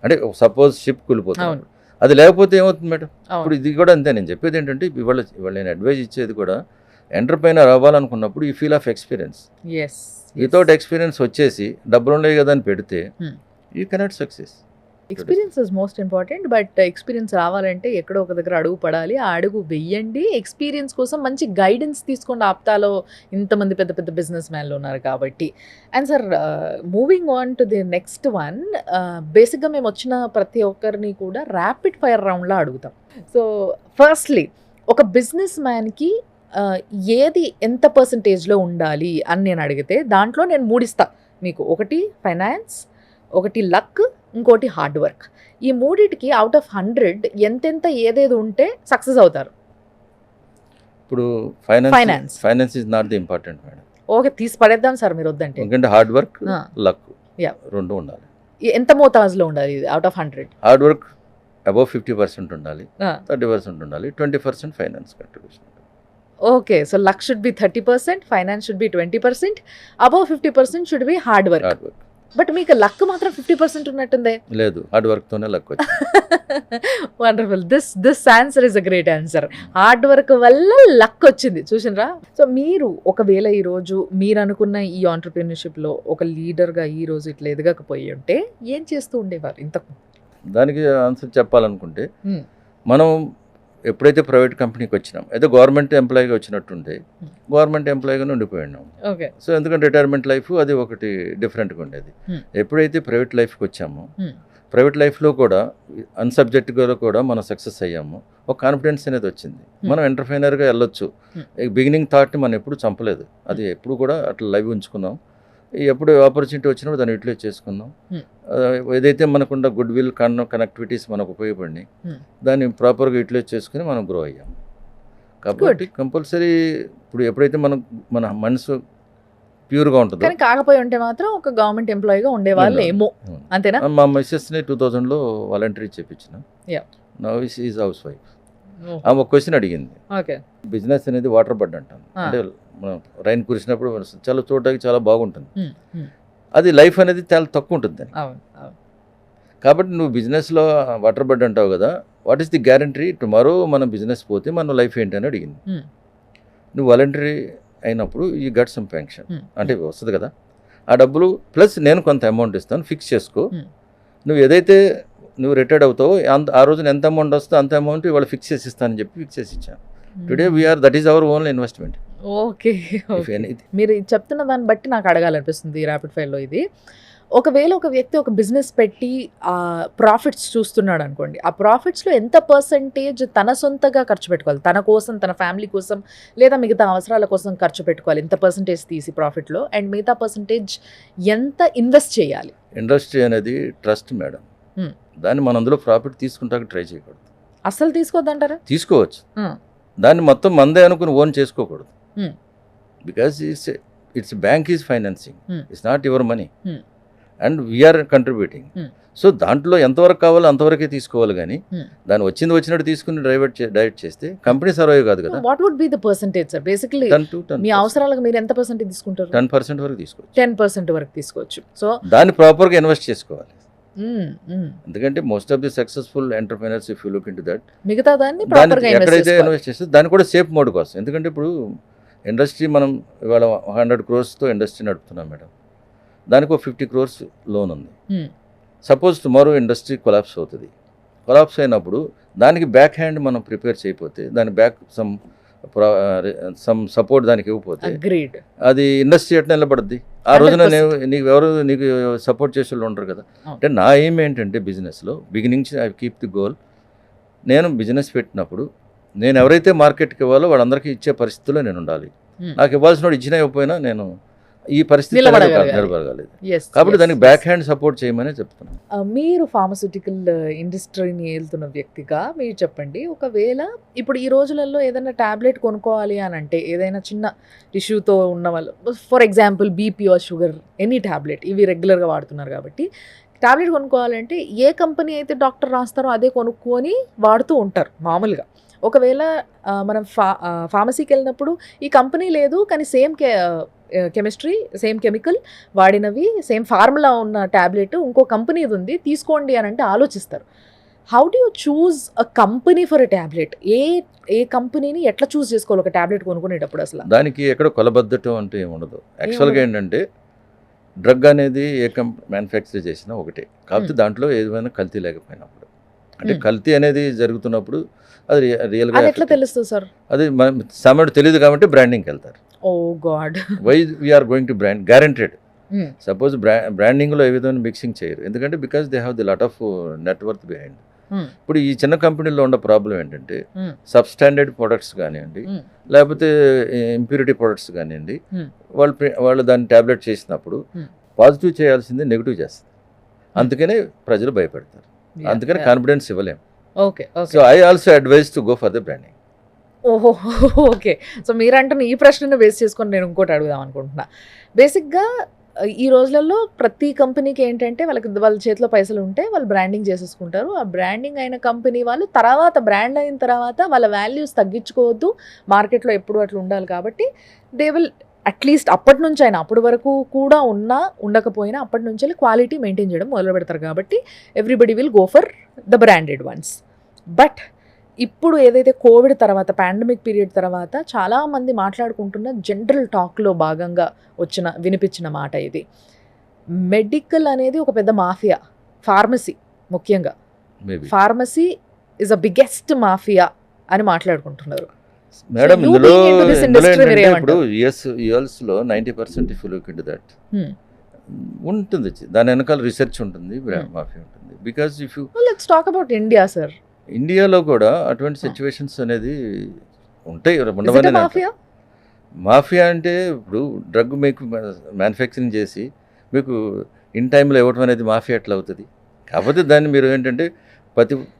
అంటే సపోజ్ షిప్ కూలిపోతాడు, అది లేకపోతే ఏమవుతుంది మేడం? ఇప్పుడు ఇది కూడా అంతే. నేను చెప్పేది ఏంటంటే, ఇవాళ నేను అడ్వైజ్ ఇచ్చేది కూడా, ఎంటర్ప్రైనర్ అవ్వాలనుకున్నప్పుడు ఈ feel of experience. Without experience వచ్చేసి డబ్బులు ఉన్నాయి కదా అని పెడితే you cannot success. Experience is most important. But experience రావాలంటే ఎక్కడో ఒక దగ్గర అడుగు పడాలి. ఆ అడుగు వెయ్యండి. ఎక్స్పీరియన్స్ కోసం మంచి గైడెన్స్ తీసుకోండి. ఆప్తాలో ఇంతమంది పెద్ద పెద్ద బిజినెస్ మ్యాన్లు ఉన్నారు కాబట్టి. And sir, moving on to the next one, బేసిక్గా మేము వచ్చిన ప్రతి ఒక్కరిని కూడా ర్యాపిడ్ ఫైర్ రౌండ్లో అడుగుతాం. సో ఫస్ట్లీ, ఒక బిజినెస్ మ్యాన్కి ఏది ఎంత పర్సంటేజ్లో ఉండాలి అని నేను అడిగితే దాంట్లో నేను 3 ఇస్తాను మీకు. ఒకటి ఫైనాన్స్, ఒకటి లక్, ఇంకోటి హార్డ్ వర్క్. ఈ 3టికి అవుట్ ఆఫ్ 100 ఎంతెంత ఏదేది ఉంటే సక్సెస్ అవుతారు? ఇప్పుడు finance is not the important madam. Okay, తీసి పడేద్దాం సార్ మీరు వద్దంటే. ఎందుకంటే హార్డ్ వర్క్, లక్ రెండు ఉండాలి. ఎంత మోతాజులో ఉండాలి out of 100? Hard work above 50% ఉండాలి, 30% ఉండాలి, 20% finance contribution. Okay, so luck should be 30%, finance should be 20%, above 50% should be hard work. But మీకు లక్ మాత్రం 50% ఉన్నట్టుందే. లేదు, హార్డ్ వర్క్తోనే లక్ వచ్చింది. Wonderful. This answer is a great answer. Hard work వల్ల luck వచ్చింది, చూసినరా? So మీరు ఒకవేళ ఈరోజు మీరు అనుకున్న ఈ ఆంటర్‌ప్రెన్యూర్‌షిప్‌లో ఒక లీడర్‌గా ఈరోజు ఇట్లా ఎదగకపోయి ఉంటే ఏం చేస్తూ ఉండేవారు ఇంతకు? దానికి ఆన్సర్ చెప్పాలనుకుంటే, హ్మ్. మనం ఎప్పుడైతే ప్రైవేట్ కంపెనీకి వచ్చినాం, అయితే గవర్నమెంట్ ఎంప్లాయీగా వచ్చినట్టుండే గవర్నమెంట్ ఎంప్లాయీగానే ఉండిపోయినాం. ఓకే. సో ఎందుకంటే రిటైర్మెంట్ లైఫ్ అది ఒకటి డిఫరెంట్గా ఉండేది. Hmm. ఎప్పుడైతే ప్రైవేట్ లైఫ్కి వచ్చామో, Hmm. ప్రైవేట్ లైఫ్లో కూడా అన్సబ్జెక్ట్గా కూడా మనం సక్సెస్ అయ్యాము. ఒక కాన్ఫిడెన్స్ అనేది వచ్చింది. మనం ఎంటర్ప్రైనర్గా వెళ్ళొచ్చు. బిగినింగ్ థాట్ని మనం ఎప్పుడు చంపలేదు. అది ఎప్పుడు కూడా అట్లా లైవ్ ఉంచుకున్నాం. ఎప్పుడు ఆపర్చునిటీ వచ్చినప్పుడు దాన్ని యూటిలైజ్ చేసుకున్నాం. ఏదైతే మనకున్న గుడ్ విల్ కనెక్టివిటీస్ మనకు ఉపయోగపడినాయి, దాన్ని ప్రాపర్గా యూటిలైజ్ చేసుకుని మనం గ్రో అయ్యాం. కాబట్టి కంపల్సరీ ఇప్పుడు ఎప్పుడైతే మన మనసు ప్యూర్గా ఉంటుందో. కానీ కాకపోయి ఉంటే మాత్రం ఒక గవర్నమెంట్ ఎంప్లాయీగా ఉండేవాళ్ళు ఏమో, అంతేనా? మా మిస్సెస్ని 2000లో వాలంటరీ చేయించిన. Yeah. Now is house wife. ఆమె ఒక క్వశ్చన్ అడిగింది, ఓకే. బిజినెస్ అనేది వాటర్ బడ్ అంటాను. అంటే మనం రైన్ కురిసినప్పుడు చాలా చూడడానికి చాలా బాగుంటుంది. అది లైఫ్ అనేది చాలా తక్కువ ఉంటుంది దానికి. కాబట్టి నువ్వు బిజినెస్లో వాటర్ బడ్ అంటావు కదా, what is the guarantee tomorrow మన బిజినెస్ పోతే మన లైఫ్ ఏంటి అని అడిగింది. నువ్వు వాలంటరీ అయినప్పుడు ఈ గట్ సమ్ పెన్షన్ అంటే వస్తుంది కదా, ఆ డబ్బులు ప్లస్ నేను కొంత అమౌంట్ ఇస్తాను, ఫిక్స్ చేసుకో. నువ్వు ఏదైతే నువ్వు రిటైర్డ్ అవుతావో ఆ రోజున ఎంత అమౌంట్ వస్తుందో అంత అమౌంట్ ఇవాళ ఫిక్స్ చేసి ఇస్తానని చెప్పి ఫిక్స్ చేసి ఇచ్చాను. Today that is our only investment. Okay. మీరు చెప్తున్న దాన్ని బట్టి నాకు అడగాలనిపిస్తుంది ర్యాపిడ్ ఫైర్లో ఇది. ఒకవేళ ఒక వ్యక్తి ఒక బిజినెస్ పెట్టి ప్రాఫిట్స్ చూస్తున్నాడు అనుకోండి, ఆ ప్రాఫిట్స్లో ఎంత పర్సంటేజ్ తన సొంతగా ఖర్చు పెట్టుకోవాలి, తన కోసం, తన ఫ్యామిలీ కోసం, లేదా మిగతా అవసరాల కోసం ఖర్చు పెట్టుకోవాలి, ఎంత పర్సంటేజ్ తీసి ప్రాఫిట్లో, అండ్ మిగతా పర్సంటేజ్ ఎంత ఇన్వెస్ట్ చేయాలి? ఇండస్ట్రీ అనేది ట్రస్ట్ మేడం. దాన్ని మనం అందులో ప్రాఫిట్ తీసుకుంటాక ట్రై చేయకూడదు. అస్సలు తీసుకోవద్దంటారా? తీసుకోవచ్చు, దాన్ని మొత్తం మందే అనుకుని ఓన్ చేసుకోకూడదు. Because it's bank is financing, it's not your money and we are contributing. So దాంట్లో ఎంతవరకు కావాలో అంతవరకే తీసుకోవాలి, కానీ దాన్ని వచ్చినట్టు తీసుకుని డైవర్ట్ చేస్తే కంపెనీ సర్వైవ్ కాదు కదా. What would be the percentage sir? Basically మీ అవసరాలకు మీరు ఎంత పర్సెంటేజ్ తీసుకుంటారు? 10% వరకు తీసుకోవచ్చు. 10% వరకు తీసుకోవచ్చు. సో దాన్ని ప్రాపర్గా ఇన్వెస్ట్ చేసుకోవాలి. ఎందుకంటే most of the successful entrepreneurs if you look into that, మిగతా దాన్ని ఎక్కడైతే ఇన్వెస్ట్ చేస్తే దాన్ని కూడా సేఫ్ మోడ్ కోసం. ఎందుకంటే ఇప్పుడు ఇండస్ట్రీ మనం ఇవాళ 100 crores ఇండస్ట్రీ నడుపుతున్నాం మేడం, దానికి ఒక 50 crores లోన్ ఉంది. సపోజ్ టుమారో ఇండస్ట్రీ కొలాప్స్ అవుతుంది. కొలాప్స్ అయినప్పుడు దానికి బ్యాక్ హ్యాండ్ మనం ప్రిపేర్ చేయకపోతే, దాని బ్యాక్ సమ్ సపోర్ట్ దానికి ఇవ్వకపోతే అది ఇండస్ట్రీ ఎట్లా నిలబడుద్ది? ఆ రోజున నీకు సపోర్ట్ చేసే వాళ్ళు ఉండరు కదా. అంటే నా ఎయిమ్ ఏంటంటే బిజినెస్లో beginning I keep the goal. నేను బిజినెస్ పెట్టినప్పుడు నేను ఎవరైతే మార్కెట్కి ఇవ్వాలో వాళ్ళందరికీ ఇచ్చే పరిస్థితుల్లో నేను ఉండాలి. నాకు ఇవ్వాల్సిన వాడు ఇచ్చినా ఇవ్వకపోయినా నేను ఈ పరిస్థితి నిలబడగలేదు. కాబట్టి దానికి బ్యాక్ హ్యాండ్ సపోర్ట్ చేయమని చెప్తున్నాను. మీరు ఫార్మస్యూటికల్ ఇండస్ట్రీని వెళ్తున్న వ్యక్తిగా మీరు చెప్పండి, ఒకవేళ ఇప్పుడు ఈ రోజులలో ఏదైనా ట్యాబ్లెట్ కొనుక్కోవాలి అని అంటే, ఏదైనా చిన్న ఇష్యూతో ఉన్న వాళ్ళు, for example BP or sugar, any tablet, ఇవి రెగ్యులర్గా వాడుతున్నారు కాబట్టి ట్యాబ్లెట్ కొనుక్కోవాలంటే ఏ కంపెనీ అయితే డాక్టర్ రాస్తారో అదే కొనుక్కొని వాడుతూ ఉంటారు మామూలుగా. ఒకవేళ మనం ఫార్మసీకి వెళ్ళినప్పుడు ఈ కంపెనీ లేదు కానీ సేమ్ కెమిస్ట్రీ, సేమ్ కెమికల్ వాడినవి, సేమ్ ఫార్ములా ఉన్న ట్యాబ్లెట్ ఇంకో కంపెనీది ఉంది తీసుకోండి అని అంటే ఆలోచిస్తారు. How do you choose a company for a tablet? ఏ కంపెనీని ఎట్లా చూస్ చేసుకోవాలి ఒక ట్యాబ్లెట్ కొనుక్కునేటప్పుడు? అసలు దానికి ఎక్కడ కొలబద్దటం అంటే ఏముండదు. యాక్చువల్గా ఏంటంటే డ్రగ్ అనేది ఏ మ్యానుఫ్యాక్చర్ చేసినా ఒకటే, కాకపోతే దాంట్లో ఏదైనా కల్తీ లేకపోయినప్పుడు, అంటే కల్తీ అనేది జరుగుతున్నప్పుడు అది రియల్గా ఎట్లా తెలుస్తుంది సార్? అది సమయం తెలియదు కాబట్టి బ్రాండింగ్కి వెళ్తారు. Oh god, why we're going to brand guaranteed. Suppose బ్రాండింగ్లో ఏ విధమైన మిక్సింగ్ చేయరు, ఎందుకంటే because they have the lot of network behind. ఇప్పుడు ఈ చిన్న కంపెనీలో ఉన్న ప్రాబ్లం ఏంటంటే సబ్స్టాండర్డ్ ప్రొడక్ట్స్ కానివ్వండి, లేకపోతే ఇంప్యూరిటీ ప్రొడక్ట్స్ కానివ్వండి, వాళ్ళు దాన్ని ట్యాబ్లెట్ చేసినప్పుడు పాజిటివ్ చేయాల్సిందే నెగిటివ్ చేస్తారు. అందుకనే ప్రజలు భయపడతారు, అందుకని కాన్ఫిడెన్స్ ఇవ్వలేము. Okay, so I also advise to go for the branding. ఓహో, ఓకే. సో మీరంటున్న ఈ ప్రశ్నను బేస్ చేసుకొని నేను ఇంకోటి అడుగుదాం అనుకుంటున్నా. బేసిక్గా ఈ రోజులలో ప్రతి కంపెనీకి ఏంటంటే వాళ్ళ చేతిలో పైసలు ఉంటే వాళ్ళు బ్రాండింగ్ చేసేసుకుంటారు. ఆ బ్రాండింగ్ అయిన కంపెనీ వాళ్ళు తర్వాత బ్రాండ్ అయిన తర్వాత వాళ్ళ వాల్యూస్ తగ్గించుకోవద్దు, మార్కెట్లో ఎప్పుడు అట్లా ఉండాలి కాబట్టి దే విల్ అట్లీస్ట్ అప్పటి నుంచి అయినా అప్పటి వరకు కూడా ఉన్నా ఉండకపోయినా అప్పటి నుంచి క్వాలిటీ మెయింటైన్ చేయడం మొదలు పెడతారు కాబట్టి everybody will go for the branded once. But ఇప్పుడు ఏదైతే కోవిడ్ తర్వాత పాండమిక్ పీరియడ్ తర్వాత చాలామంది మాట్లాడుకుంటున్న జనరల్ టాక్లో భాగంగా వినిపించిన మాట ఇది. మెడికల్ అనేది ఒక పెద్ద మాఫియా, ఫార్మసీ ముఖ్యంగా maybe pharmacy is a biggest mafia అని మాట్లాడుకుంటున్నారు. మేడం you ఇందులో being into this industry ఏంటంటే మీరు ఇప్పుడు ఏమంటారు? యుఎస్లో 90% if you look into that Hmm. ఉంటుంది, దాని వెనకాల రీసెర్చ్ ఉంటుంది, Hmm. మాఫియా ఉంటుంది. Because if you let's talk about India sir. ఇండియాలో కూడా అటువంటి సిచ్యువేషన్స్ అనేది ఉంటాయి, Is it a ఉండవని నేను mafia? మాఫియా అంటే ఇప్పుడు డ్రగ్ మీకు మ్యానుఫ్యాక్చరింగ్ చేసి మీకు ఇన్ టైంలో ఇవ్వటం అనేది మాఫియా ఎట్లా అవుతుంది? కాకపోతే దాన్ని మీరు ఏంటంటే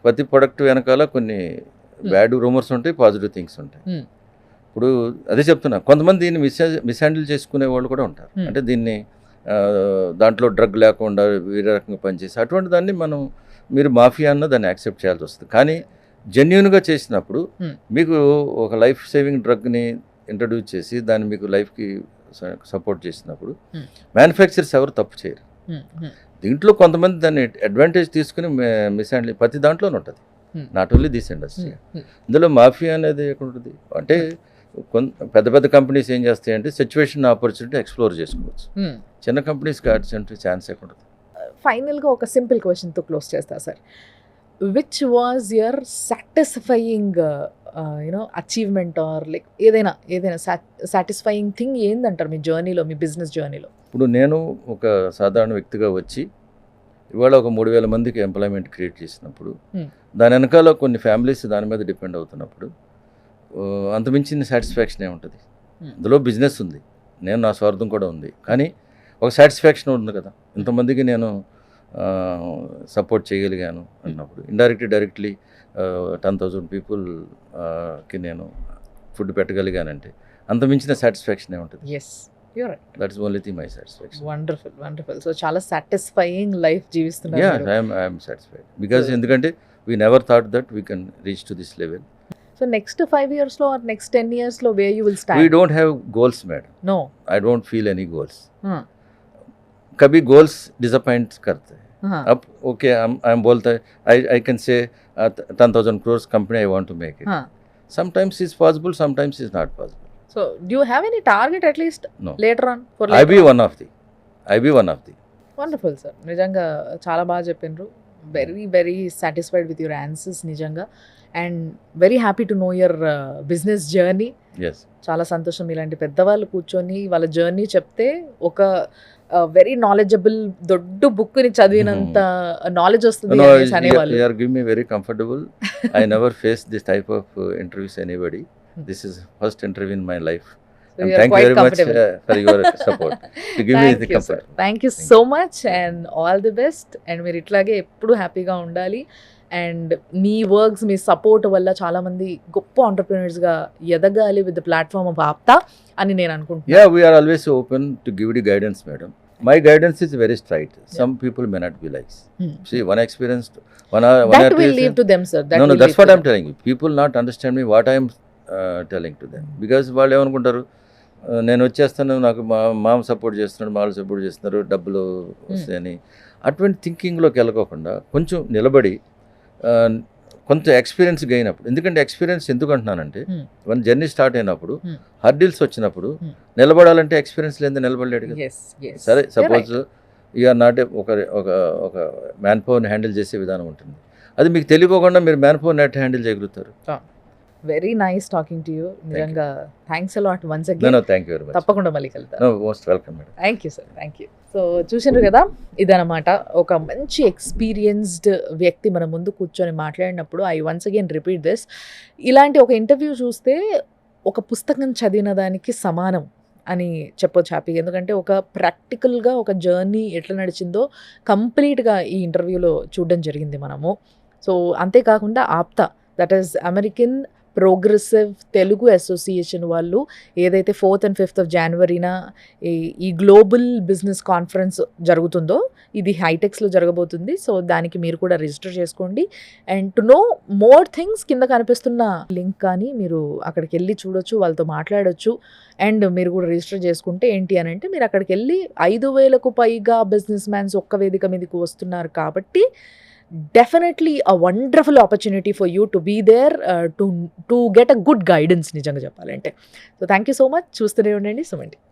ప్రతి ప్రొడక్ట్ వెనకాల కొన్ని బ్యాడ్ రూమర్స్ ఉంటాయి, పాజిటివ్ థింగ్స్ ఉంటాయి. Hmm. ఇప్పుడు అదే చెప్తున్నా, కొంతమంది దీన్ని మిస్హ్యాండిల్ చేసుకునే వాళ్ళు కూడా ఉంటారు. Hmm. అంటే దీన్ని దాంట్లో డ్రగ్ లేకుండా వేరే రకంగా పనిచేసి అటువంటి దాన్ని మీరు మాఫియా అన్న దాన్ని యాక్సెప్ట్ చేయాల్సి వస్తుంది. కానీ జెన్యున్గా చేసినప్పుడు Hmm. మీకు ఒక లైఫ్ సేవింగ్ డ్రగ్ని ఇంట్రడ్యూస్ చేసి దాన్ని మీకు లైఫ్కి సపోర్ట్ చేసినప్పుడు Hmm. మ్యానుఫ్యాక్చరర్స్ ఎవరు తప్పు చేయరు. Hmm. Hmm. దీంట్లో కొంతమంది దాన్ని అడ్వాంటేజ్ తీసుకుని మిస్హ్యాండిల్ ప్రతి దాంట్లోనే ఉంటుంది, Hmm. Not only this industry. Hmm. ఇందులో మాఫియా అనేది ఎక్కడ ఉంటుంది అంటే పెద్ద పెద్ద కంపెనీస్ ఏం చేస్తాయంటే సిచ్యువేషన్ ఆపర్చునిటీ ఎక్స్ప్లోర్ చేసుకోవచ్చు. Hmm. చిన్న కంపెనీస్కి అటువంటి ఛాన్స్ ఎక్కడ ఉంటుంది? ఫైనల్గా ఒక సింపుల్ క్వశ్చన్తో క్లోజ్ చేస్తా sir. Which was your satisfying achievement or like ఏదైనా సాటిస్ఫైయింగ్ థింగ్ ఏందంటారు మీ జర్నీలో, మీ బిజినెస్ జర్నీలో? ఇప్పుడు నేను ఒక సాధారణ వ్యక్తిగా వచ్చి ఇవాళ ఒక 3,000 మందికి ఎంప్లాయ్మెంట్ క్రియేట్ చేసినప్పుడు Hmm. దాని వెనకాల కొన్ని ఫ్యామిలీస్ దాని మీద డిపెండ్ అవుతున్నప్పుడు అంతమించిన సాటిస్ఫాక్షన్ ఏముంటుంది? Hmm. అందులో బిజినెస్ ఉంది, నేను నా స్వార్థం కూడా ఉంది, కానీ ఒక సాటిస్ఫాక్షన్ ఉంది కదా, ఇంతమందికి నేను సపోర్ట్ చేయగలిగాను అన్నప్పుడు డైరెక్ట్లీ 10,000 పీపుల్కి నేను ఫుడ్ పెట్టగలిగానంటే అంతమించిన సాటిస్ఫాక్షన్ ఏముంటుంది? Yes, you're right. That is only thing my satisfaction. Wonderful. So చాలా సాటిస్ఫైయింగ్ లైఫ్ జీవిస్తున్నారు Yeah, మీరు. I am satisfied because ఎందుకంటే we never thought that we can reach to this level. So next 5 yearsలో or next 10 yearsలో where you will stand? We don't have goals, madam. No. I don't feel any goals. हाँ. कभी goals disappoint करते हैं. हाँ. अब okay, I'm बोलता है I can say 10,000 crores company I want to make it. हाँ. Sometimes it's possible, sometimes it's not possible. So do you have any target at least No. later on? For I be one of the. Wonderful sir, నిజంగా చాలా బాగా చెప్పినారు. Very satisfied with your answers నిజంగా, and very happy to know your business journey. Yes. చాలా సంతోషం, ఇలాంటి పెద్దవాళ్ళు కూర్చొని వాళ్ళ జర్నీ చెప్తే ఒక వెరీ నాలెడ్జబుల్ దొడ్డు బుక్ని చదివినంత నాలెడ్జ్ వస్తుంది No, అనేసి అనేవాళ్ళు. you are giving me very comfortable. I never faced this type of interviews anybody. This is first interview in my life. So And you are thank you quite very much comfortable. for your support to give me the comfort. Thank you so much and all the best. And మీరు ఇట్లాగే ఎప్పుడు హ్యాపీగా ఉండాలి. And me works, me support వల్ల చాలామంది గొప్ప ఆంటర్ప్రినర్స్గా ఎదగాలి with the platform of APTA అని నేను అనుకుంటున్నాను. Yeah, we are always open to give you guidance, madam. My guidance is very straight. Some people may not be like. See, one experience, one That will leave to them, sir. No, that's what I'm telling you. People not understand me what I'm telling to them. Because వాళ్ళు ఏమనుకుంటారు, నేను వచ్చేస్తాను, నాకు మామ support చేస్తున్నాడు, వాళ్ళు support చేస్తున్నారు, డబ్బులు వస్తాయని అటువంటి థింకింగ్లోకి వెళ్ళకోకుండా కొంచెం నిలబడి కొంచెం ఎక్స్పీరియన్స్ గెయిన్ అప్పుడు. ఎందుకంటే ఎక్స్పీరియన్స్ ఎందుకు అంటున్నానంటే మన జర్నీ స్టార్ట్ అయినప్పుడు హర్డిల్స్ వచ్చినప్పుడు నిలబడాలంటే ఎక్స్పీరియన్స్ లేదా నిలబడలేడు కదా. సరే, సపోజ్ యూఆర్ నాట్ ఒక మ్యాన్ పవర్ని హ్యాండిల్ చేసే విధానం ఉంటుంది, అది మీకు తెలియకోకుండా మీరు మ్యాన్ పవర్ని ఎట్ హ్యాండిల్ చేయగలుగుతారు. Very nice talking to you. నిజంగా thanks a lot once again. Thank you very much. తప్పకుండా మళ్ళీ కలుద్దాం. Most welcome madam. Thank you sir, thank you. So చూసిండ్రు కదా, ఇదనమాట ఒక మంచి ఎక్స్పీరియన్స్డ్ వ్యక్తి మన ముందు కూర్చొని మాట్లాడినప్పుడు I once again repeat this, ఇలాంటి ఒక ఇంటర్వ్యూ చూస్తే ఒక పుస్తకం చదివిన దానికి సమానం అని చెప్పొచ్చు హ్యాపీగా. ఎందుకంటే ఒక ప్రాక్టికల్గా ఒక జర్నీ ఎట్లా నడిచిందో కంప్లీట్గా ఈ ఇంటర్వ్యూలో చూడడం జరిగింది మనము. సో అంతేకాకుండా APTA, that is American progressive Telugu Association వాళ్ళు ఏదైతే 4th and 5th of Januaryన ఈ గ్లోబల్ బిజినెస్ కాన్ఫరెన్స్ జరుగుతుందో ఇది హైటెక్స్లో జరగబోతుంది. సో దానికి మీరు కూడా రిజిస్టర్ చేసుకోండి. And to know more things కింద కనిపిస్తున్న లింక్ కానీ మీరు అక్కడికి వెళ్ళి చూడొచ్చు, వాళ్ళతో మాట్లాడొచ్చు. అండ్ మీరు కూడా రిజిస్టర్ చేసుకుంటే ఏంటి అని అంటే మీరు అక్కడికి వెళ్ళి 5,000కు పైగా బిజినెస్ మ్యాన్స్ ఒక్క వేదిక మీదకి వస్తున్నారు కాబట్టి definitely a wonderful opportunity for you to be there to get a good guidance నిజంగా చెప్పాలంటే. So thank you so much. చూస్తూనే ఉండండి సుమన్ టీవీ.